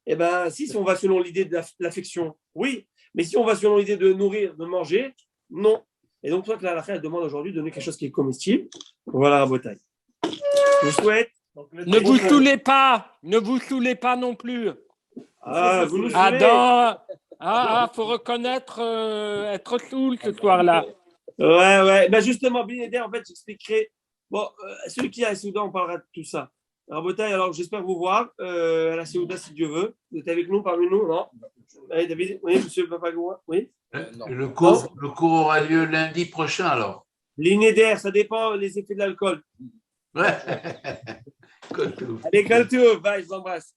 Speaker 1: Eh bien, si on va selon l'idée de l'affection, oui. Mais si on va selon l'idée de nourrir, de manger, non. Et donc, toi, que la halakha demande aujourd'hui de donner quelque chose qui est comestible. Voilà la bataille. Je vous souhaite.
Speaker 2: Ne vous saoulez pas. Ne vous saoulez pas non plus.
Speaker 1: Vous nous saoulez.
Speaker 2: Faut reconnaître être saoul ce soir-là.
Speaker 1: Ouais. Ben justement, Binéder, en fait, j'expliquerai. Bon, celui qui est à la Séouda, on parlera de tout ça. Alors, j'espère vous voir à la Séouda, si Dieu veut. Vous êtes avec nous, parmi nous, non? Allez, David, oui, monsieur Papagoua, oui.
Speaker 3: Le cours aura lieu lundi prochain, alors.
Speaker 1: L'Inéder, ça dépend des effets de l'alcool.
Speaker 3: Ouais. Cool.
Speaker 1: Allez, Kaltou, va, je vous embrasse.